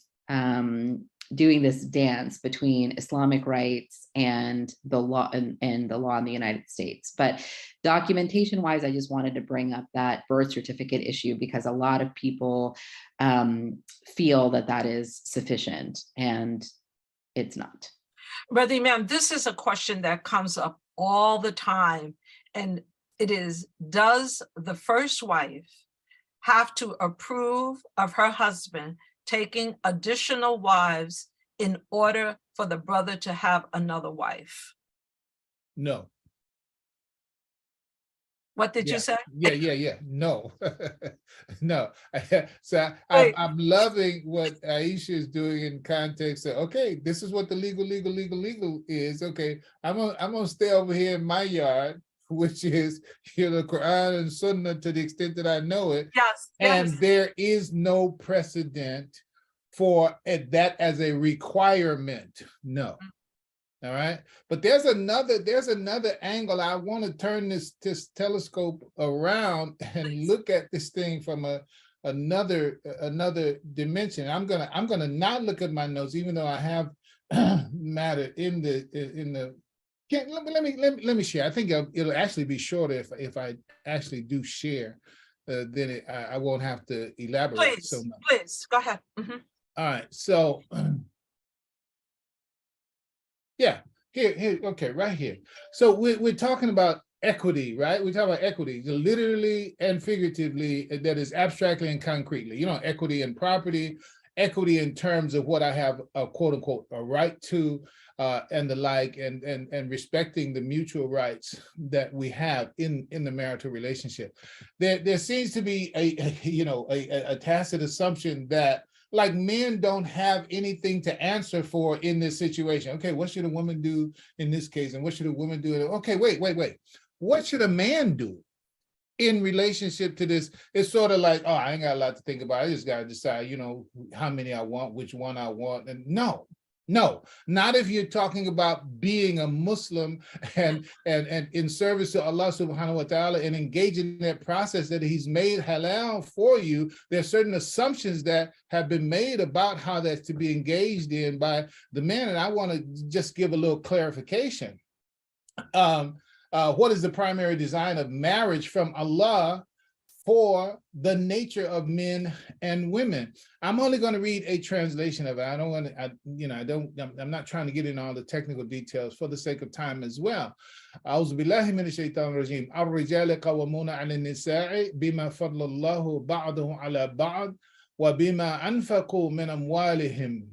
doing this dance between Islamic rights and the law and the law in the United States. But documentation wise, I just wanted to bring up that birth certificate issue because a lot of people feel that is sufficient, and it's not. Brother Imam, this is a question that comes up all the time, and it is, does the first wife have to approve of her husband taking additional wives in order for the brother to have another wife? No. What did you say? Yeah. No, no. So I'm loving what Aisha is doing in context of, okay, this is what the legal is. Okay, I'm gonna stay over here in my yard, which is, the Qur'an and Sunnah to the extent that I know it. Yes. And there is no precedent for that as a requirement. No. All right. But there's another angle. I want to turn this telescope around and look at this thing from a another dimension. I'm gonna not look at my notes, even though I have matter in the. Let me share. I think it'll actually be shorter if I actually do share. Then I won't have to elaborate so much. Please go ahead. All right. So yeah, here, okay, right here. So we're talking about equity, right? We're talking about equity, literally and figuratively, that is abstractly and concretely. You know, equity in property, equity in terms of what I have a quote unquote a right to, and the like, and respecting the mutual rights that we have in the marital relationship. There seems to be a tacit assumption that, like, men don't have anything to answer for in this situation. Okay, what should a woman do in this case? And what should a woman do? Okay, wait. What should a man do in relationship to this? It's sort of like, oh, I ain't got a lot to think about. I just got to decide, how many I want, which one I want. And no, not if you're talking about being a Muslim and in service to Allah subhanahu wa ta'ala and engaging in that process that he's made halal for you. There's certain assumptions that have been made about how that's to be engaged in by the man. And I want to just give a little clarification. What is the primary design of marriage from Allah for the nature of men and women? I'm only going to read a translation of it. I don't want to, I'm not trying to get in all the technical details for the sake of time as well. أعوذ بالله من الشيطان الرجيم. الرجال قوامون على النساء بما فضل الله بعضهم على بعض وبما أنفقوا من أموالهم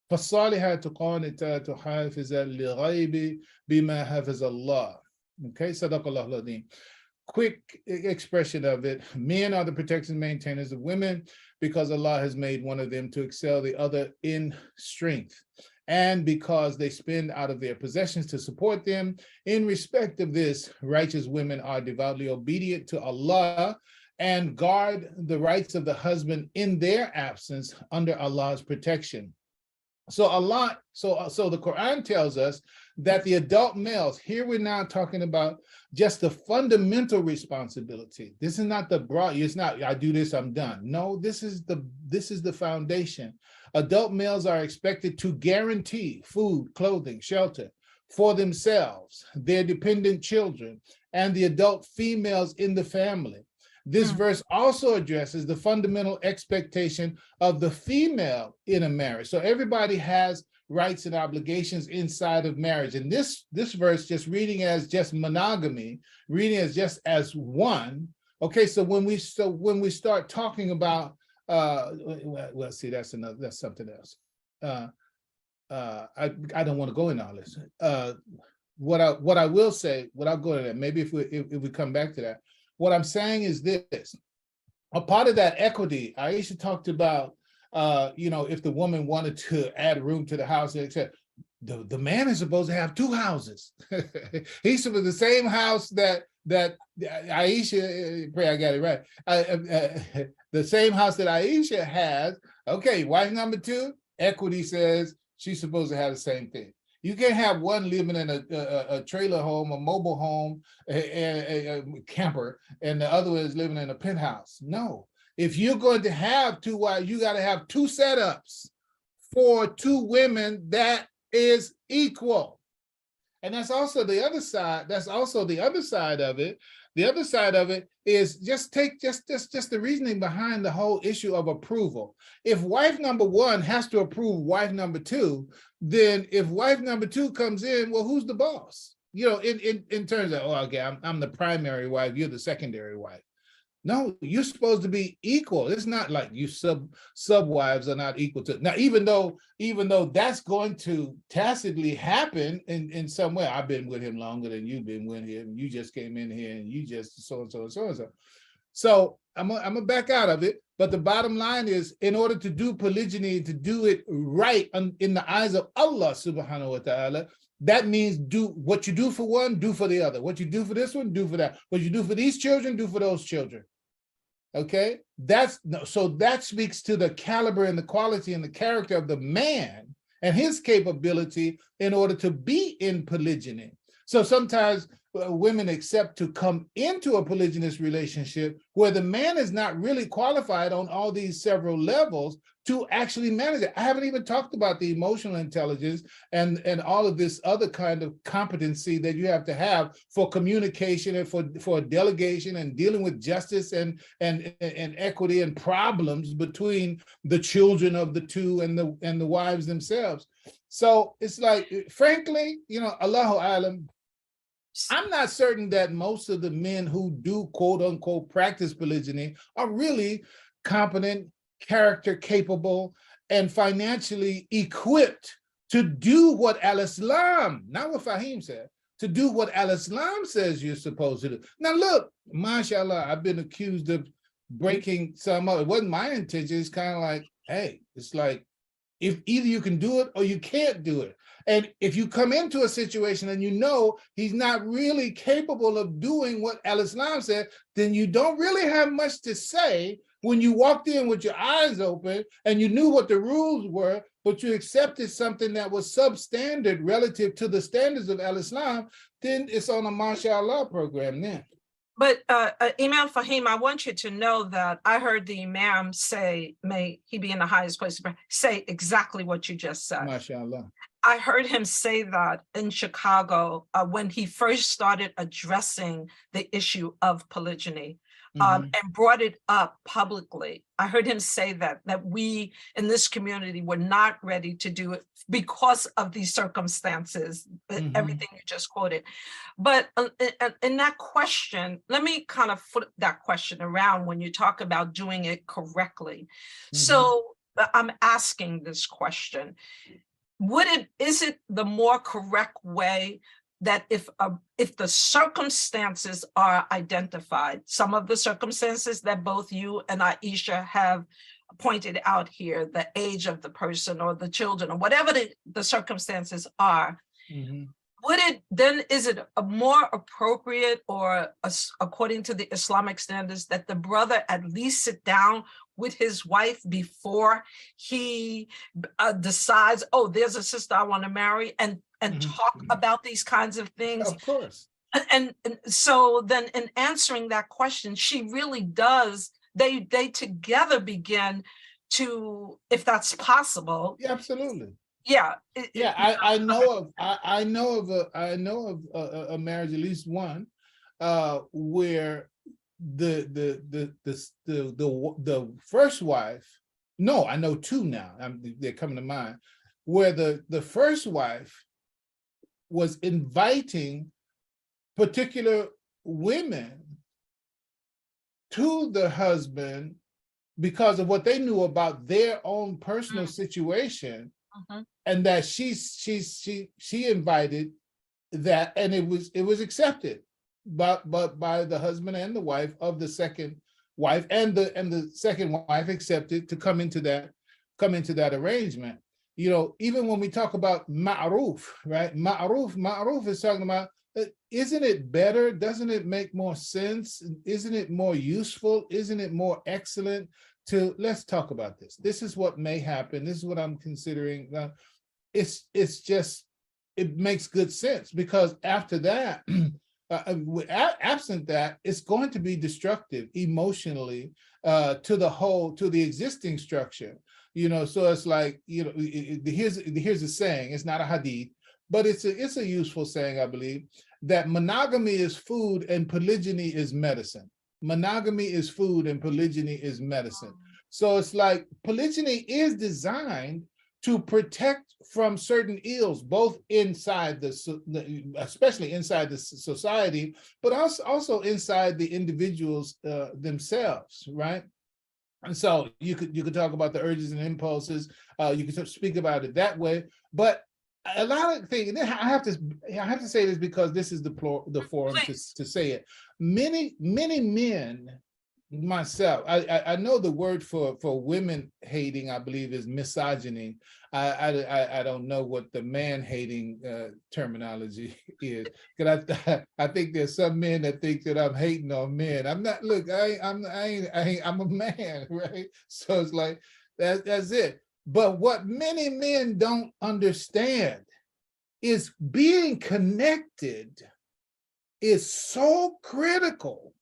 فالصالحات قانتات حافظات للغيب بما حفظ الله. Okay, Sadaqallahu al-Azim. Quick expression of it. Men are the protectors and maintainers of women because Allah has made one of them to excel the other in strength, and because they spend out of their possessions to support them. In respect of this, righteous women are devoutly obedient to Allah and guard the rights of the husband in their absence under Allah's protection. So the Quran tells us that the adult males, here we're now talking about just the fundamental responsibility. This is not the broad, it's not, I do this, I'm done. No, this is the foundation. Adult males are expected to guarantee food, clothing, shelter for themselves, their dependent children, and the adult females in the family. This verse also addresses the fundamental expectation of the female in a marriage. So everybody has rights and obligations inside of marriage. And this verse, just reading as just monogamy, reading as just as one. Okay, so when we start talking about well, see, that's something else. I don't want to go into all this. What I will say, without going to that, maybe if we come back to that. What I'm saying is this: a part of that equity, Aisha talked about, if the woman wanted to add room to the house, except the man is supposed to have two houses. He's supposed the same house that Aisha, pray I got it right. The same house that Aisha has. Okay, wife number two, equity says she's supposed to have the same thing. You can't have one living in a trailer home, a mobile home, a camper, and the other is living in a penthouse. No. If you're going to have two wives, you got to have two setups for two women that is equal. And that's also the other side. That's also the other side of it. The other side of it is just the reasoning behind the whole issue of approval. If wife number one has to approve wife number two, then if wife number two comes in, well, who's the boss? In terms of, oh, okay, I'm the primary wife, you're the secondary wife. No, you're supposed to be equal. It's not like you sub wives are not equal to. Now, even though that's going to tacitly happen in some way. I've been with him longer than you've been with him. You just came in here and you just so and so and so and so. So I'm gonna back out of it. But the bottom line is, in order to do polygyny, to do it right in the eyes of Allah subhanahu wa ta'ala, that means do what you do for one, do for the other. What you do for this one, do for that. What you do for these children, do for those children. Okay, so that speaks to the caliber and the quality and the character of the man and his capability in order to be in polygyny. So sometimes women accept to come into a polygynous relationship where the man is not really qualified on all these several levels to actually manage it. I haven't even talked about the emotional intelligence and all of this other kind of competency that you have to have for communication and for delegation and dealing with justice and equity and problems between the children of the two and the wives themselves. So it's like, frankly, Allahu Alam, I'm not certain that most of the men who do quote unquote practice polygyny are really competent, character capable, and financially equipped to do what Al-Islam, not what Faheem said, to do what Al-Islam says you're supposed to do. Now look, mashallah, I've been accused of breaking some of it. Wasn't my intention. It's kind of like, hey, it's like, if either you can do it or you can't do it. And if you come into a situation and he's not really capable of doing what Al-Islam said, then you don't really have much to say when you walked in with your eyes open and you knew what the rules were, but you accepted something that was substandard relative to the standards of Al-Islam, then it's on a mashallah program then. But Imam Faheem, I want you to know that I heard the Imam say, may he be in the highest place, say exactly what you just said. MashaAllah. I heard him say that in Chicago when he first started addressing the issue of polygyny. And brought it up publicly. I heard him say that we in this community were not ready to do it because of these circumstances, everything you just quoted. But in that question, let me kind of flip that question around when you talk about doing it correctly. So I'm asking this question. Is it the more correct way that if the circumstances are identified, some of the circumstances that both you and Aisha have pointed out here, the age of the person or the children or whatever the circumstances are, is it a more appropriate or according to the Islamic standards that the brother at least sit down with his wife before he decides, oh, there's a sister I want to marry, and talk about these kinds of things? Of course. And so then in answering that question, she really does, they together begin to, if that's possible. Yeah, absolutely. Yeah. I know of a marriage, at least one, where the first wife, no, I know two now, they're coming to mind, where the first wife was inviting particular women to the husband because of what they knew about their own personal situation, and that she invited that, and it was accepted by the husband and the wife of the second wife, and the second wife accepted to come into that arrangement. Even when we talk about ma'ruf, right? Ma'ruf is talking about, isn't it better? Doesn't it make more sense? Isn't it more useful? Isn't it more excellent to, let's talk about this. This is what may happen. This is what I'm considering. It's just, it makes good sense, because after that, absent that, it's going to be destructive emotionally to the existing structure. So it's like, here's a saying, it's not a hadith, but it's a useful saying, I believe, that monogamy is food and polygyny is medicine. Monogamy is food and polygyny is medicine. So it's like polygyny is designed to protect from certain ills, both inside especially inside the society, but also inside the individuals themselves, right? And so you could talk about the urges and impulses. You could speak about it that way, but a lot of things. I have to say this because this is the forum to say it. Many men, myself, I know the word for women hating, I believe, is misogyny. I don't know what the man hating terminology is, because I think there's some men that think that I'm hating on men. I'm not. Look, I'm a man, right? So it's like that's it. But what many men don't understand is being connected is so critical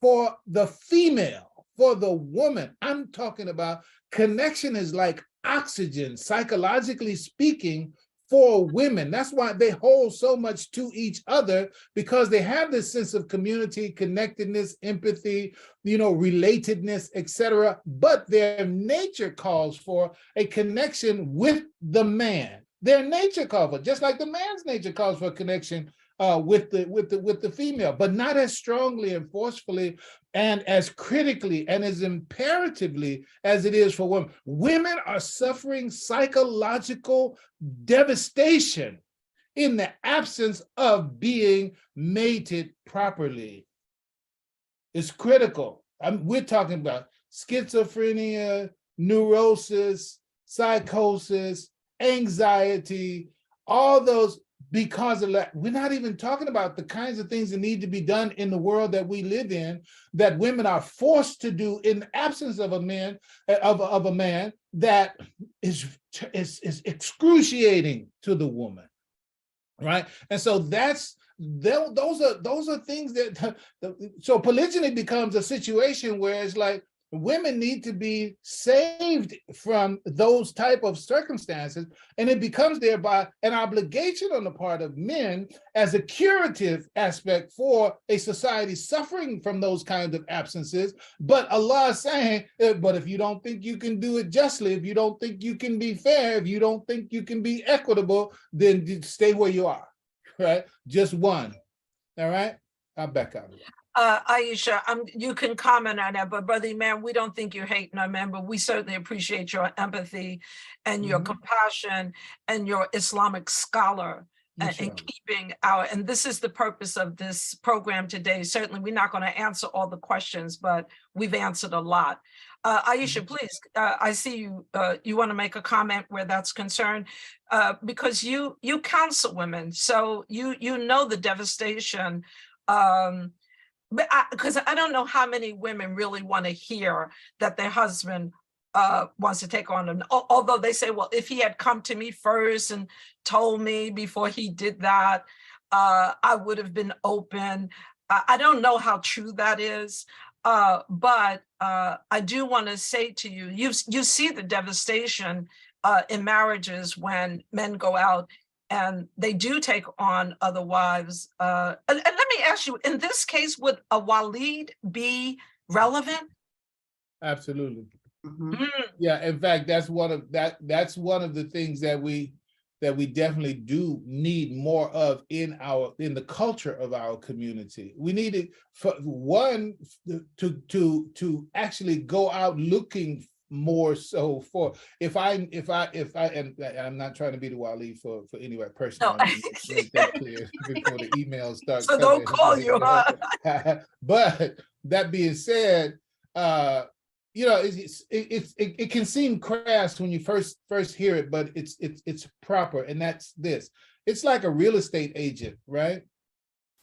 for the female, for the woman. I'm talking about connection is like oxygen, psychologically speaking, for women. That's why they hold so much to each other, because they have this sense of community, connectedness, empathy, relatedness, etc. But their nature calls for a connection with the man. Their nature calls for, just like the man's nature calls for a connection with the female, but not as strongly and forcefully and as critically and as imperatively as it is for women. Women are suffering psychological devastation in the absence of being mated properly. It's critical. We're talking about schizophrenia, neurosis, psychosis, anxiety, all those. Because of that, we're not even talking about the kinds of things that need to be done in the world that we live in, that women are forced to do in the absence of a man, that is excruciating to the woman, right? And so those are things that. So polygyny becomes a situation where it's like, women need to be saved from those type of circumstances, and it becomes thereby an obligation on the part of men as a curative aspect for a society suffering from those kinds of absences. But Allah is saying, but if you don't think you can do it justly, if you don't think you can be fair, if you don't think you can be equitable, then stay where you are, right? Just one, all right? I'll back out of it. Aisha, you can comment on that, but Brother Imam, we don't think you're hating on men, but we certainly appreciate your empathy and your compassion and your Islamic scholar and keeping and this is the purpose of this program today. Certainly, we're not going to answer all the questions, but we've answered a lot. Aisha, please, I see you, you want to make a comment where that's concerned, because you counsel women, so you know the devastation. Because I don't know how many women really want to hear that their husband wants to take on them. Although they say, well, if he had come to me first and told me before he did that, I would have been open. I don't know how true that is, but I do want to say to you, you see the devastation in marriages when men go out and they do take on other wives. And let me ask you, in this case, would a walid be relevant? Absolutely. Yeah, in fact, that's one of the things that we definitely do need more of in the culture of our community. We need it for one to actually go out looking more so for, if I and I'm not trying to be the wali for any person. No. Make that clear before the emails start. So don't call you. But that being said, it can seem crass when you first hear it, but it's proper, and that's this. It's like a real estate agent, right?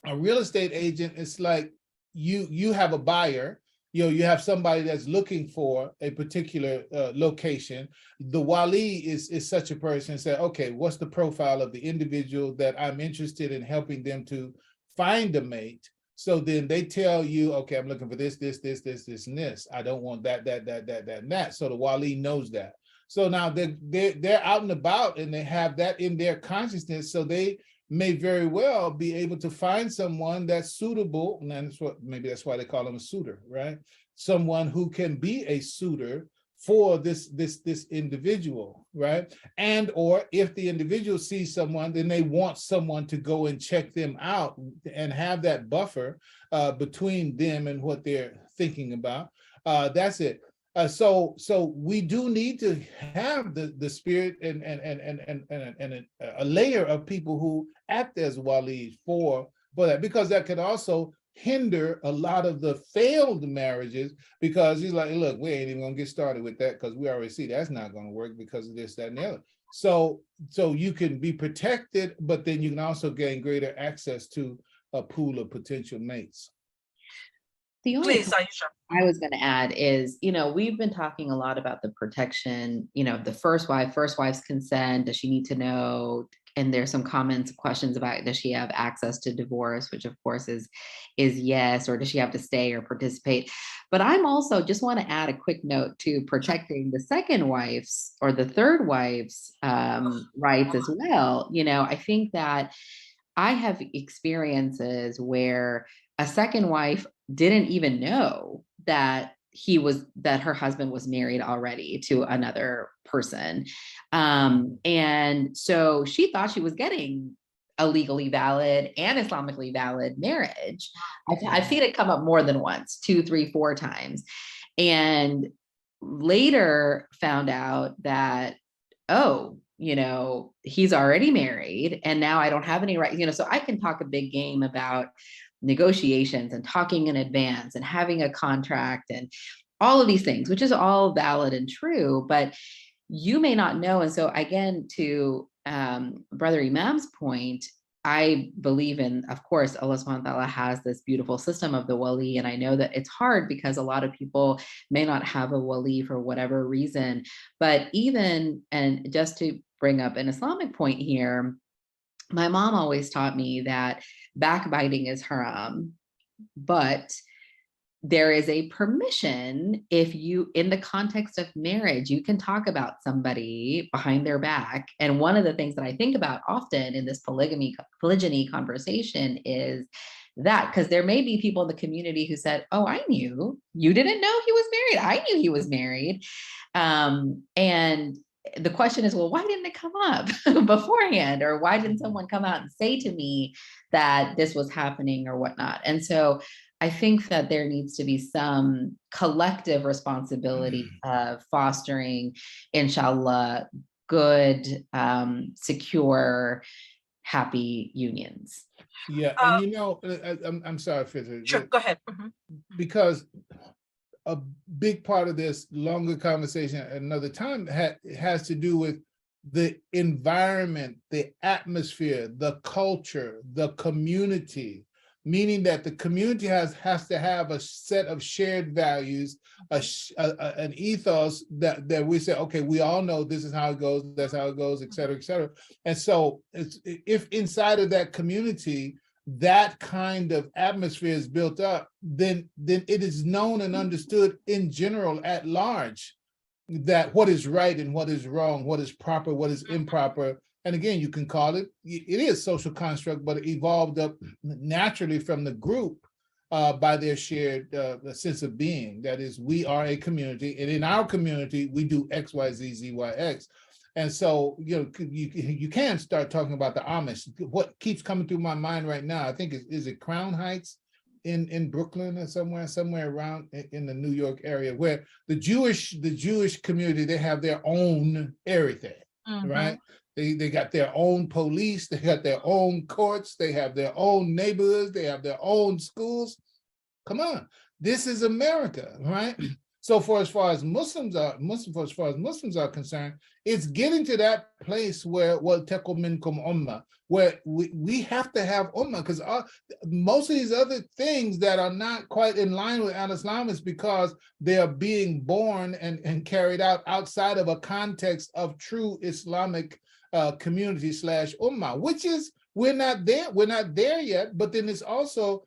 A real estate agent is like you have a buyer. You have somebody that's looking for a particular location. The wali is such a person. Say, okay, what's the profile of the individual that I'm interested in helping them to find a mate? So then they tell you, okay, I'm looking for this, and this. I don't want that, and that. So the wali knows that. So now they're out and about, and they have that in their consciousness. So they may very well be able to find someone that's suitable, and maybe that's why they call them a suitor, right? Someone who can be a suitor for this individual, right? And or if the individual sees someone, then they want someone to go and check them out and have that buffer between them and what they're thinking about. That's it. So we do need to have the spirit and a layer of people who act as walis for that, because that can also hinder a lot of the failed marriages, because he's like, look, we ain't even gonna get started with that because we already see that's not gonna work because of this, that, and the other. So you can be protected, but then you can also gain greater access to a pool of potential mates. The only Please, Aisha. I was going to add is, we've been talking a lot about the protection, the first wife's consent. Does she need to know? and there's some comments, questions about, does she have access to divorce, which of course is yes, or does she have to stay or participate? But I'm also just want to add a quick note to protecting the second wife's or the third wife's rights as well. You know, I think that I have experiences where a second wife didn't even know that her husband was married already to another person. And so she thought she was getting a legally valid and Islamically valid marriage. I've seen it come up more than once, 2, 3, 4 times. And later found out that, oh, you know, he's already married and now I don't have any rights, you know, so I can talk a big game about negotiations and talking in advance and having a contract and all of these things, which is all valid and true, but you may not know. And so again, to Brother Imam's point, I believe in, of course, Allah subhanahu wa ta'ala has this beautiful system of the wali. And I know that it's hard because a lot of people may not have a wali for whatever reason, but even, and just to bring up an Islamic point here, my mom always taught me that backbiting is haram, but there is a permission if you, in the context of marriage, you can talk about somebody behind their back. And one of the things that I think about often in this polygyny conversation is that, because there may be people in the community who said, oh, I knew, you didn't know he was married. I knew he was married. And the question is, well, why didn't it come up beforehand? Or why didn't someone come out and say to me that this was happening or whatnot? And so I think that there needs to be some collective responsibility of fostering, inshallah, good, secure, happy unions. Yeah, and you know, I'm sorry, Fitrah. Sure, go ahead. Because a big part of this longer conversation at another time has to do with the environment, the atmosphere, the culture, the community, meaning that the community has to have a set of shared values, an ethos that we say, okay, we all know this is how it goes, that's how it goes, et cetera, et cetera. And so if inside of that community, that kind of atmosphere is built up, then it is known and understood in general at large that what is right and what is wrong, what is proper, what is improper. And again, you can call it is social construct, but it evolved up naturally from the group by their shared sense of being. That is, we are a community, and in our community, we do X, Y, Z, Z, Y, X. And so, you know, you can start talking about the Amish. What keeps coming through my mind right now, I think, is it Crown Heights in Brooklyn or somewhere around in the New York area, where the Jewish community, they have their own everything, right? They got their own police, they got their own courts, they have their own neighborhoods, they have their own schools. Come on, this is America, right? So as far as Muslims are concerned, it's getting to that place where وَلْتَكُمْ مِنْكُمْ ummah, where we have to have ummah, because most of these other things that are not quite in line with al-Islam is because they are being born and carried out outside of a context of true Islamic community / ummah, which is, we're not there yet, but then it's also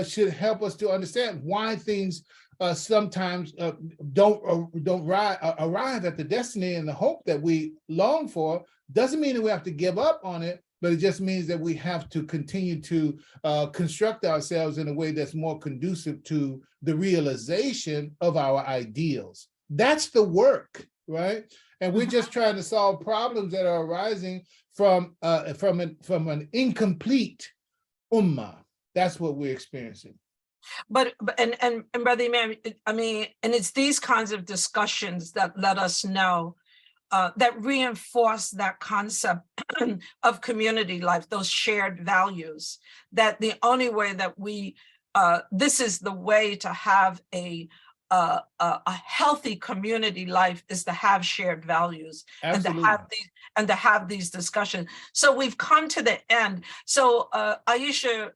should help us to understand why things sometimes don't arrive at the destiny and the hope that we long for. Doesn't mean that we have to give up on it, but it just means that we have to continue to construct ourselves in a way that's more conducive to the realization of our ideals. That's the work, right? And we're just trying to solve problems that are arising from an incomplete ummah. That's what we're experiencing. But Brother Imam, I mean, and it's these kinds of discussions that let us know, that reinforce that concept of community life, those shared values, that the only way that we, this is the way to have a healthy community life is to have shared values. Absolutely. and to have these discussions. So we've come to the end. So Aisha,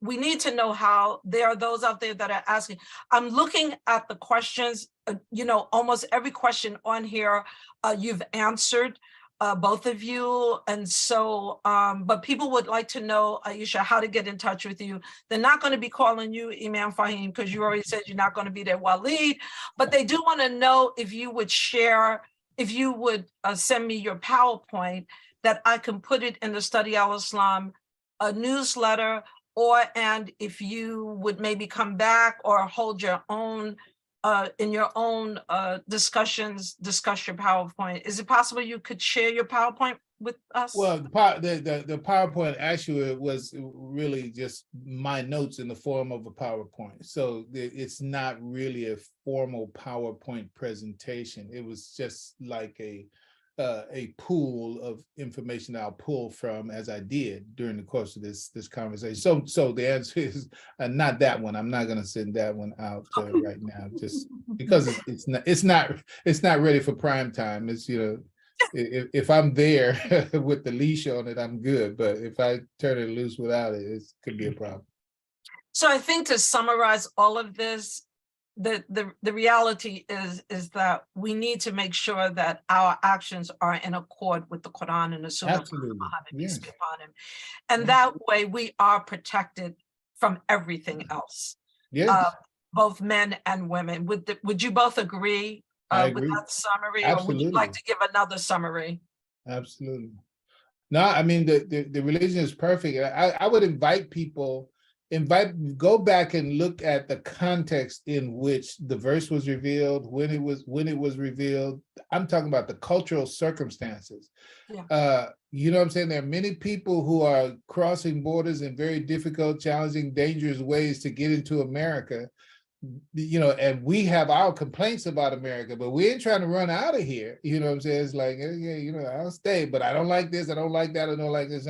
we need to know how. There are those out there that are asking. I'm looking at the questions, you know, almost every question on here you've answered. both of you. And so, but people would like to know, Aisha, how to get in touch with you. They're not going to be calling you Imam Faheem because you already said you're not going to be their Waleed, but they do want to know if you would share, if you would send me your PowerPoint that I can put it in the Study Al-Islam newsletter, and if you would maybe come back or hold your own in your own discussions, discuss your PowerPoint. Is it possible you could share your PowerPoint with us? Well, the PowerPoint actually was really just my notes in the form of a PowerPoint. So it's not really a formal PowerPoint presentation. It was just like a pool of information I'll pull from as I did during the course of this conversation. So the answer is not that one. I'm not going to send that one out right now, just because it's not ready for prime time. It's, you know, if I'm there with the leash on it, I'm good. But if I turn it loose without it, it could be a problem. So I think to summarize all of this, the reality is that we need to make sure that our actions are in accord with the Qur'an and the Sunnah of Muhammad, peace be upon him. And that way we are protected from everything else. Both men and women. Would you both agree with that summary? Absolutely. Or would you like to give another summary? Absolutely. No, I mean, the religion is perfect. I would invite people, go back and look at the context in which the verse was revealed, when it was revealed. I'm talking about the cultural circumstances. You know what I'm saying? There are many people who are crossing borders in very difficult, challenging, dangerous ways to get into America. You know, and we have our complaints about America, but we ain't trying to run out of here. You know what I'm saying? It's like, yeah, you know, I'll stay, but I don't like this, I don't like that, I don't like this.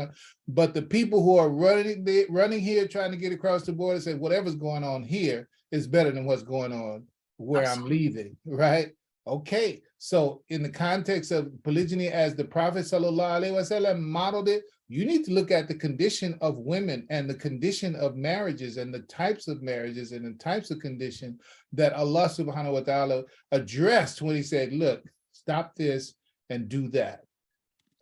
But the people who are running here, trying to get across the border, say whatever's going on here is better than what's going on where I'm leaving, right? Okay, so in the context of polygyny, as the Prophet ﷺ modeled it, you need to look at the condition of women and the condition of marriages and the types of marriages and the types of condition that Allah subhanahu wa ta'ala addressed when he said, look, stop this and do that.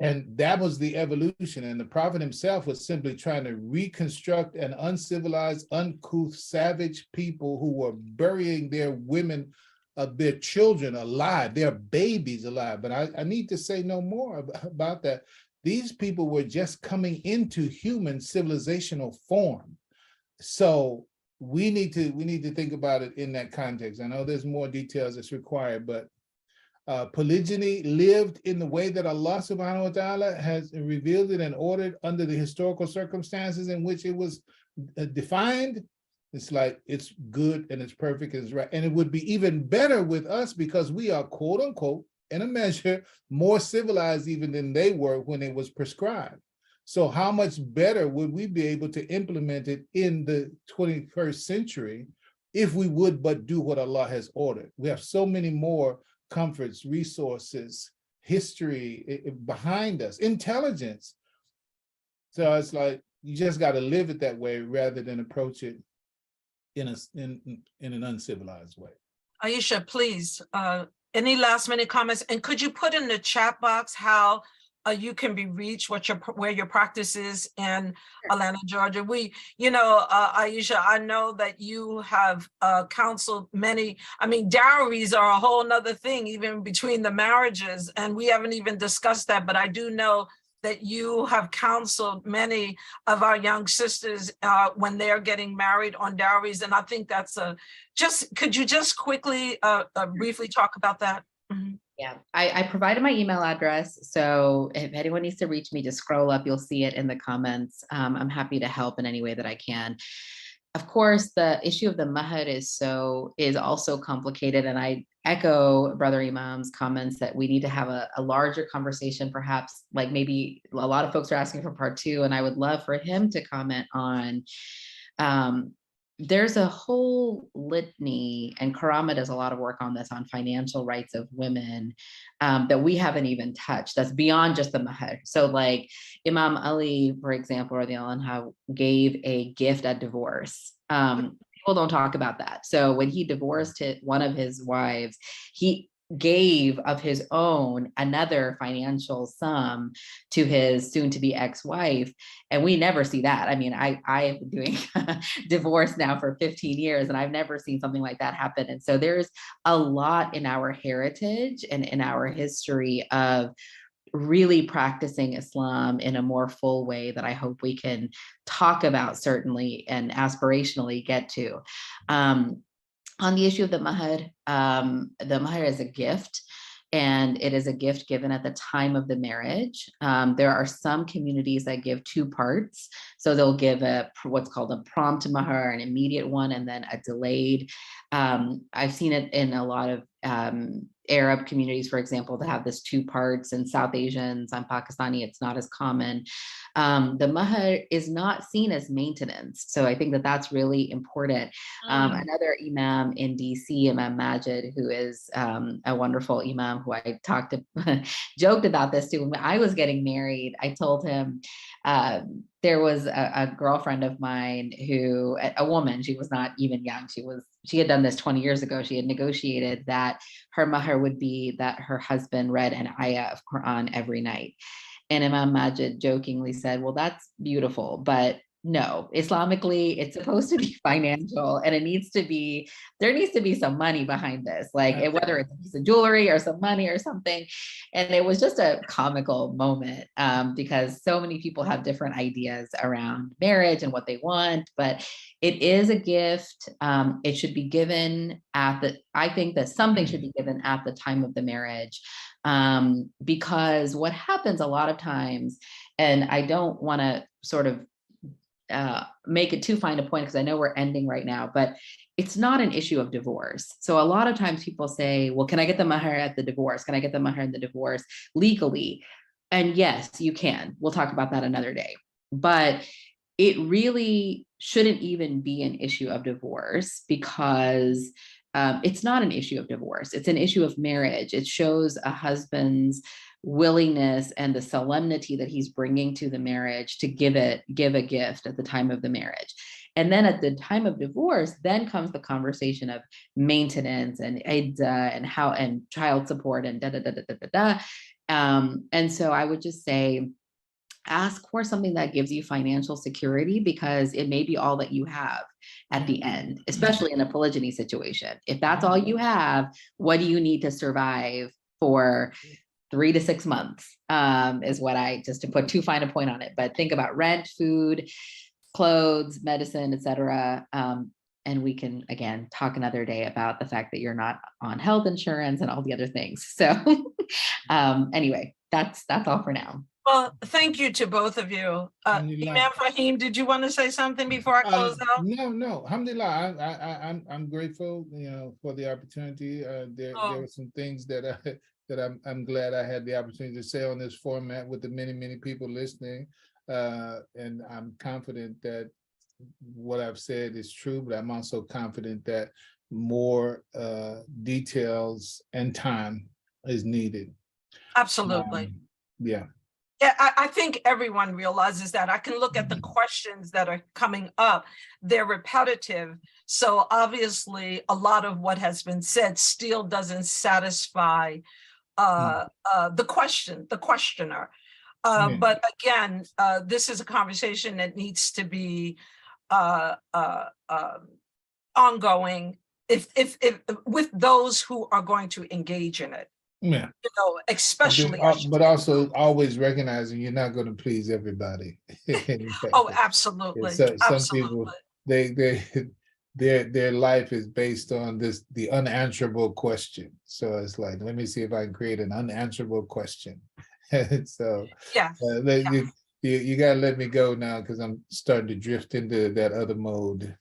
And that was the evolution. And the Prophet himself was simply trying to reconstruct an uncivilized, uncouth, savage people who were burying their women, their children alive, their babies alive. But I need to say no more about that. These people were just coming into human civilizational form. So we need to think about it in that context. I know there's more details that's required, but polygyny lived in the way that Allah subhanahu wa ta'ala has revealed it and ordered under the historical circumstances in which it was defined. It's like, it's good and it's perfect and it's right. And it would be even better with us because we are, quote unquote, in a measure, more civilized even than they were when it was prescribed. So how much better would we be able to implement it in the 21st century if we would but do what Allah has ordered? We have so many more comforts, resources, history behind us, intelligence. So it's like, you just got to live it that way rather than approach it in an uncivilized way. Aisha, please, any last minute comments? And could you put in the chat box how you can be reached, where your practice is in Atlanta, Georgia? Aisha, I know that you have counseled many. I mean, dowries are a whole nother thing, even between the marriages, and we haven't even discussed that, but I do know that you have counseled many of our young sisters when they're getting married on dowries. And I think that's could you just quickly, briefly talk about that? Mm-hmm. Yeah, I provided my email address. So if anyone needs to reach me, just scroll up, you'll see it in the comments. I'm happy to help in any way that I can. Of course, the issue of the mahar is also complicated. And I echo Brother Imam's comments that we need to have a larger conversation, perhaps, like maybe a lot of folks are asking for part 2, and I would love for him to comment on, there's a whole litany, and KARAMAH does a lot of work on this, on financial rights of women that we haven't even touched. That's beyond just the mahar. So like Imam Ali, for example, or the anha, gave a gift at divorce. People don't talk about that. So when he divorced one of his wives, he gave of his own another financial sum to his soon-to-be ex-wife. And we never see that. I mean, I have been doing divorce now for 15 years, and I've never seen something like that happen. And so there's a lot in our heritage and in our history of really practicing Islam in a more full way that I hope we can talk about, certainly, and aspirationally get to. On the issue of the mahar is a gift, and it is a gift given at the time of the marriage. There are some communities that give two parts. So they'll give what's called a prompt mahar, an immediate one, and then a delayed. I've seen it in a lot of Arab communities, for example, to have this two parts. In South Asians, I'm Pakistani, it's not as common. The mahar is not seen as maintenance. So I think that that's really important. Another Imam in DC, Imam Majid, who is a wonderful Imam who I joked about this too. When I was getting married, I told him, there was a girlfriend of mine who, a woman, she was not even young. She had done this 20 years ago. She had negotiated that her mahar would be that her husband read an ayah of Qur'an every night. And Imam Majid jokingly said, well, that's beautiful, but no, Islamically, it's supposed to be financial, and there needs to be some money behind this, like whether it's a piece of jewelry or some money or something. And it was just a comical moment because so many people have different ideas around marriage and what they want, but it is a gift. It should be given I think that something should be given at the time of the marriage, because what happens a lot of times, and I don't want to sort of make it too fine a point because I know we're ending right now, but it's not an issue of divorce. So a lot of times people say, well, can I get the mahar at the divorce? Can I get the mahar in the divorce legally? And yes, you can. We'll talk about that another day. But it really shouldn't even be an issue of divorce, because it's not an issue of divorce. It's an issue of marriage. It shows a husband's willingness and the solemnity that he's bringing to the marriage to give a gift at the time of the marriage. And then at the time of divorce, then comes the conversation of maintenance and iddah and child support and and so I would just say, ask for something that gives you financial security, because it may be all that you have at the end, especially in a polygyny situation. If that's all you have, what do you need to survive for 3 to 6 months, is what just to put too fine a point on it. But think about rent, food, clothes, medicine, etc. And we can, again, talk another day about the fact that you're not on health insurance and all the other things. So anyway, that's all for now. Well, thank you to both of you. Imam Faheem, did you want to say something before I close out? No. Alhamdulillah, I'm grateful, for the opportunity. There were some things that I'm glad I had the opportunity to say on this format with the many people listening. And I'm confident that what I've said is true, but I'm also confident that more details and time is needed. Absolutely. Yeah, I think everyone realizes that. I can look at the questions that are coming up. They're repetitive. So obviously, a lot of what has been said still doesn't satisfy the questioner. But again, this is a conversation that needs to be ongoing if with those who are going to engage in it. Yeah, especially. But also always recognizing you're not going to please everybody. Oh, absolutely. So, some absolutely. people, their life is based on the unanswerable question. So it's like, let me see if I can create an unanswerable question. So yeah, you gotta let me go now, because I'm starting to drift into that other mode.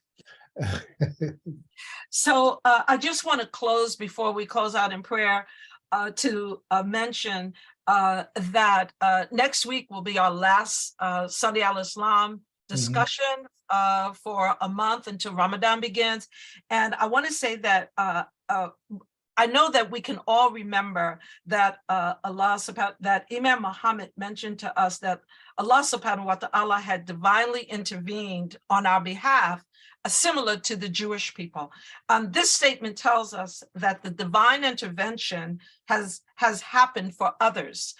So I just want to close before we close out in prayer to mention that next week will be our last Sunday al-Islam discussion for a month until Ramadan begins. And I want to say that I know that we can all remember that that Imam Muhammad mentioned to us that Allah subhanahu wa ta'ala had divinely intervened on our behalf similar to the Jewish people. This statement tells us that the divine intervention has happened for others.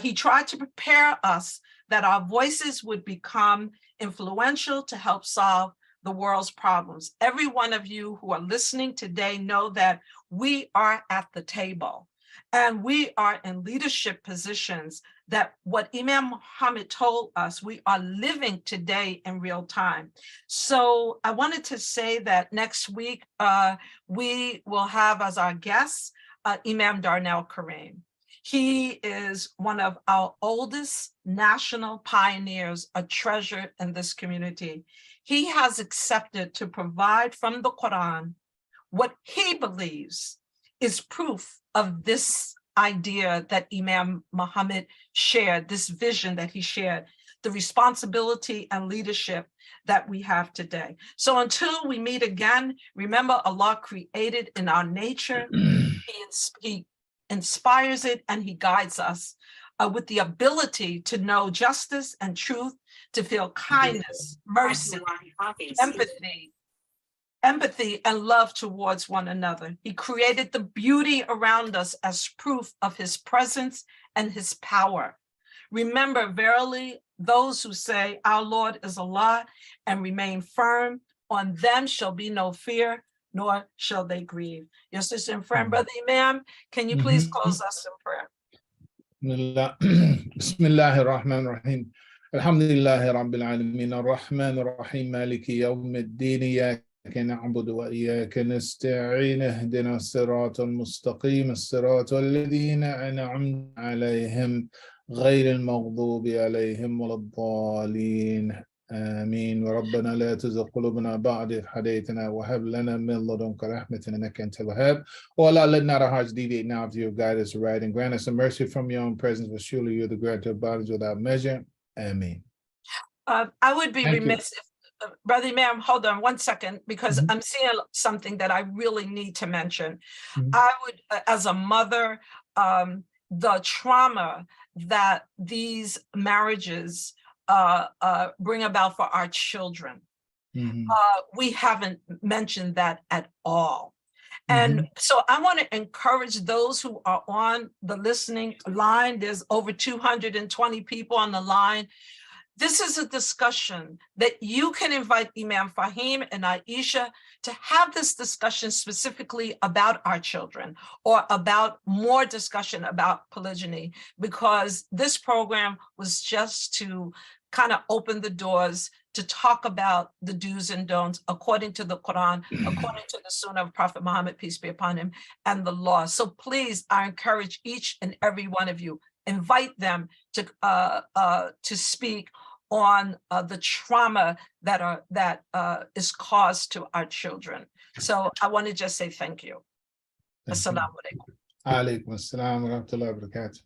He tried to prepare us that our voices would become influential to help solve the world's problems. Every one of you who are listening today know that we are at the table and we are in leadership positions, that what Imam Muhammad told us, we are living today in real time. So I wanted to say that next week, we will have as our guest, Imam Darnell Kareem. He is one of our oldest national pioneers, a treasure in this community. He has accepted to provide from the Qur'an what he believes is proof of this idea that Imam Muhammad shared, this vision that he shared, the responsibility and leadership that we have today. So until we meet again, remember Allah created in our nature, he inspires it and he guides us with the ability to know justice and truth, to feel kindness, mercy, empathy and love towards one another. He created the beauty around us as proof of his presence and his power. Remember, verily, those who say our Lord is Allah and remain firm, on them shall be no fear, nor shall they grieve. Your sister and friend, Brother Imam, can you please close us in prayer? Bismillah ar-Rahman ar-Rahim. Alhamdulillahi Rabbil Alameen ar-Rahman ar-Rahim Maliki Yawm ad-Din Iyyaka na'budu wa iyyaka nasta'in ihdina as-sirata al-mustaqim as-sirata alladhina an'amta 'alayhim غير المغضوب عليهم ولا الضالين آمين وربنا لا تزغ قلوبنا بعد إذ هديتنا وهب لنا من لدنك رحمة إنك أنت الوهاب. Oh Allah, let not our hearts deviate now if you guide us right and grant us a mercy from your own presence, for surely you're the grantor of bodies without measure. Amen. I would be remiss if, Brother Imam, hold on one second, because I'm seeing something that I really need to mention. I would, as a mother, the trauma that these marriages bring about for our children. We haven't mentioned that at all. And so I want to encourage those who are on the listening line. There's over 220 people on the line. This is a discussion that you can invite Imam Faheem and Aisha to have this discussion specifically about our children, or about more discussion about polygyny, because this program was just to kind of open the doors to talk about the do's and don'ts according to the Quran, according to the Sunnah of Prophet Muhammad, peace be upon him, and the law. So please, I encourage each and every one of you, invite them to speak on the trauma that is caused to our children. So I want to just say thank you. Assalamu alaikum. Alaikum assalam wa rahmatullahi wa barakatuh.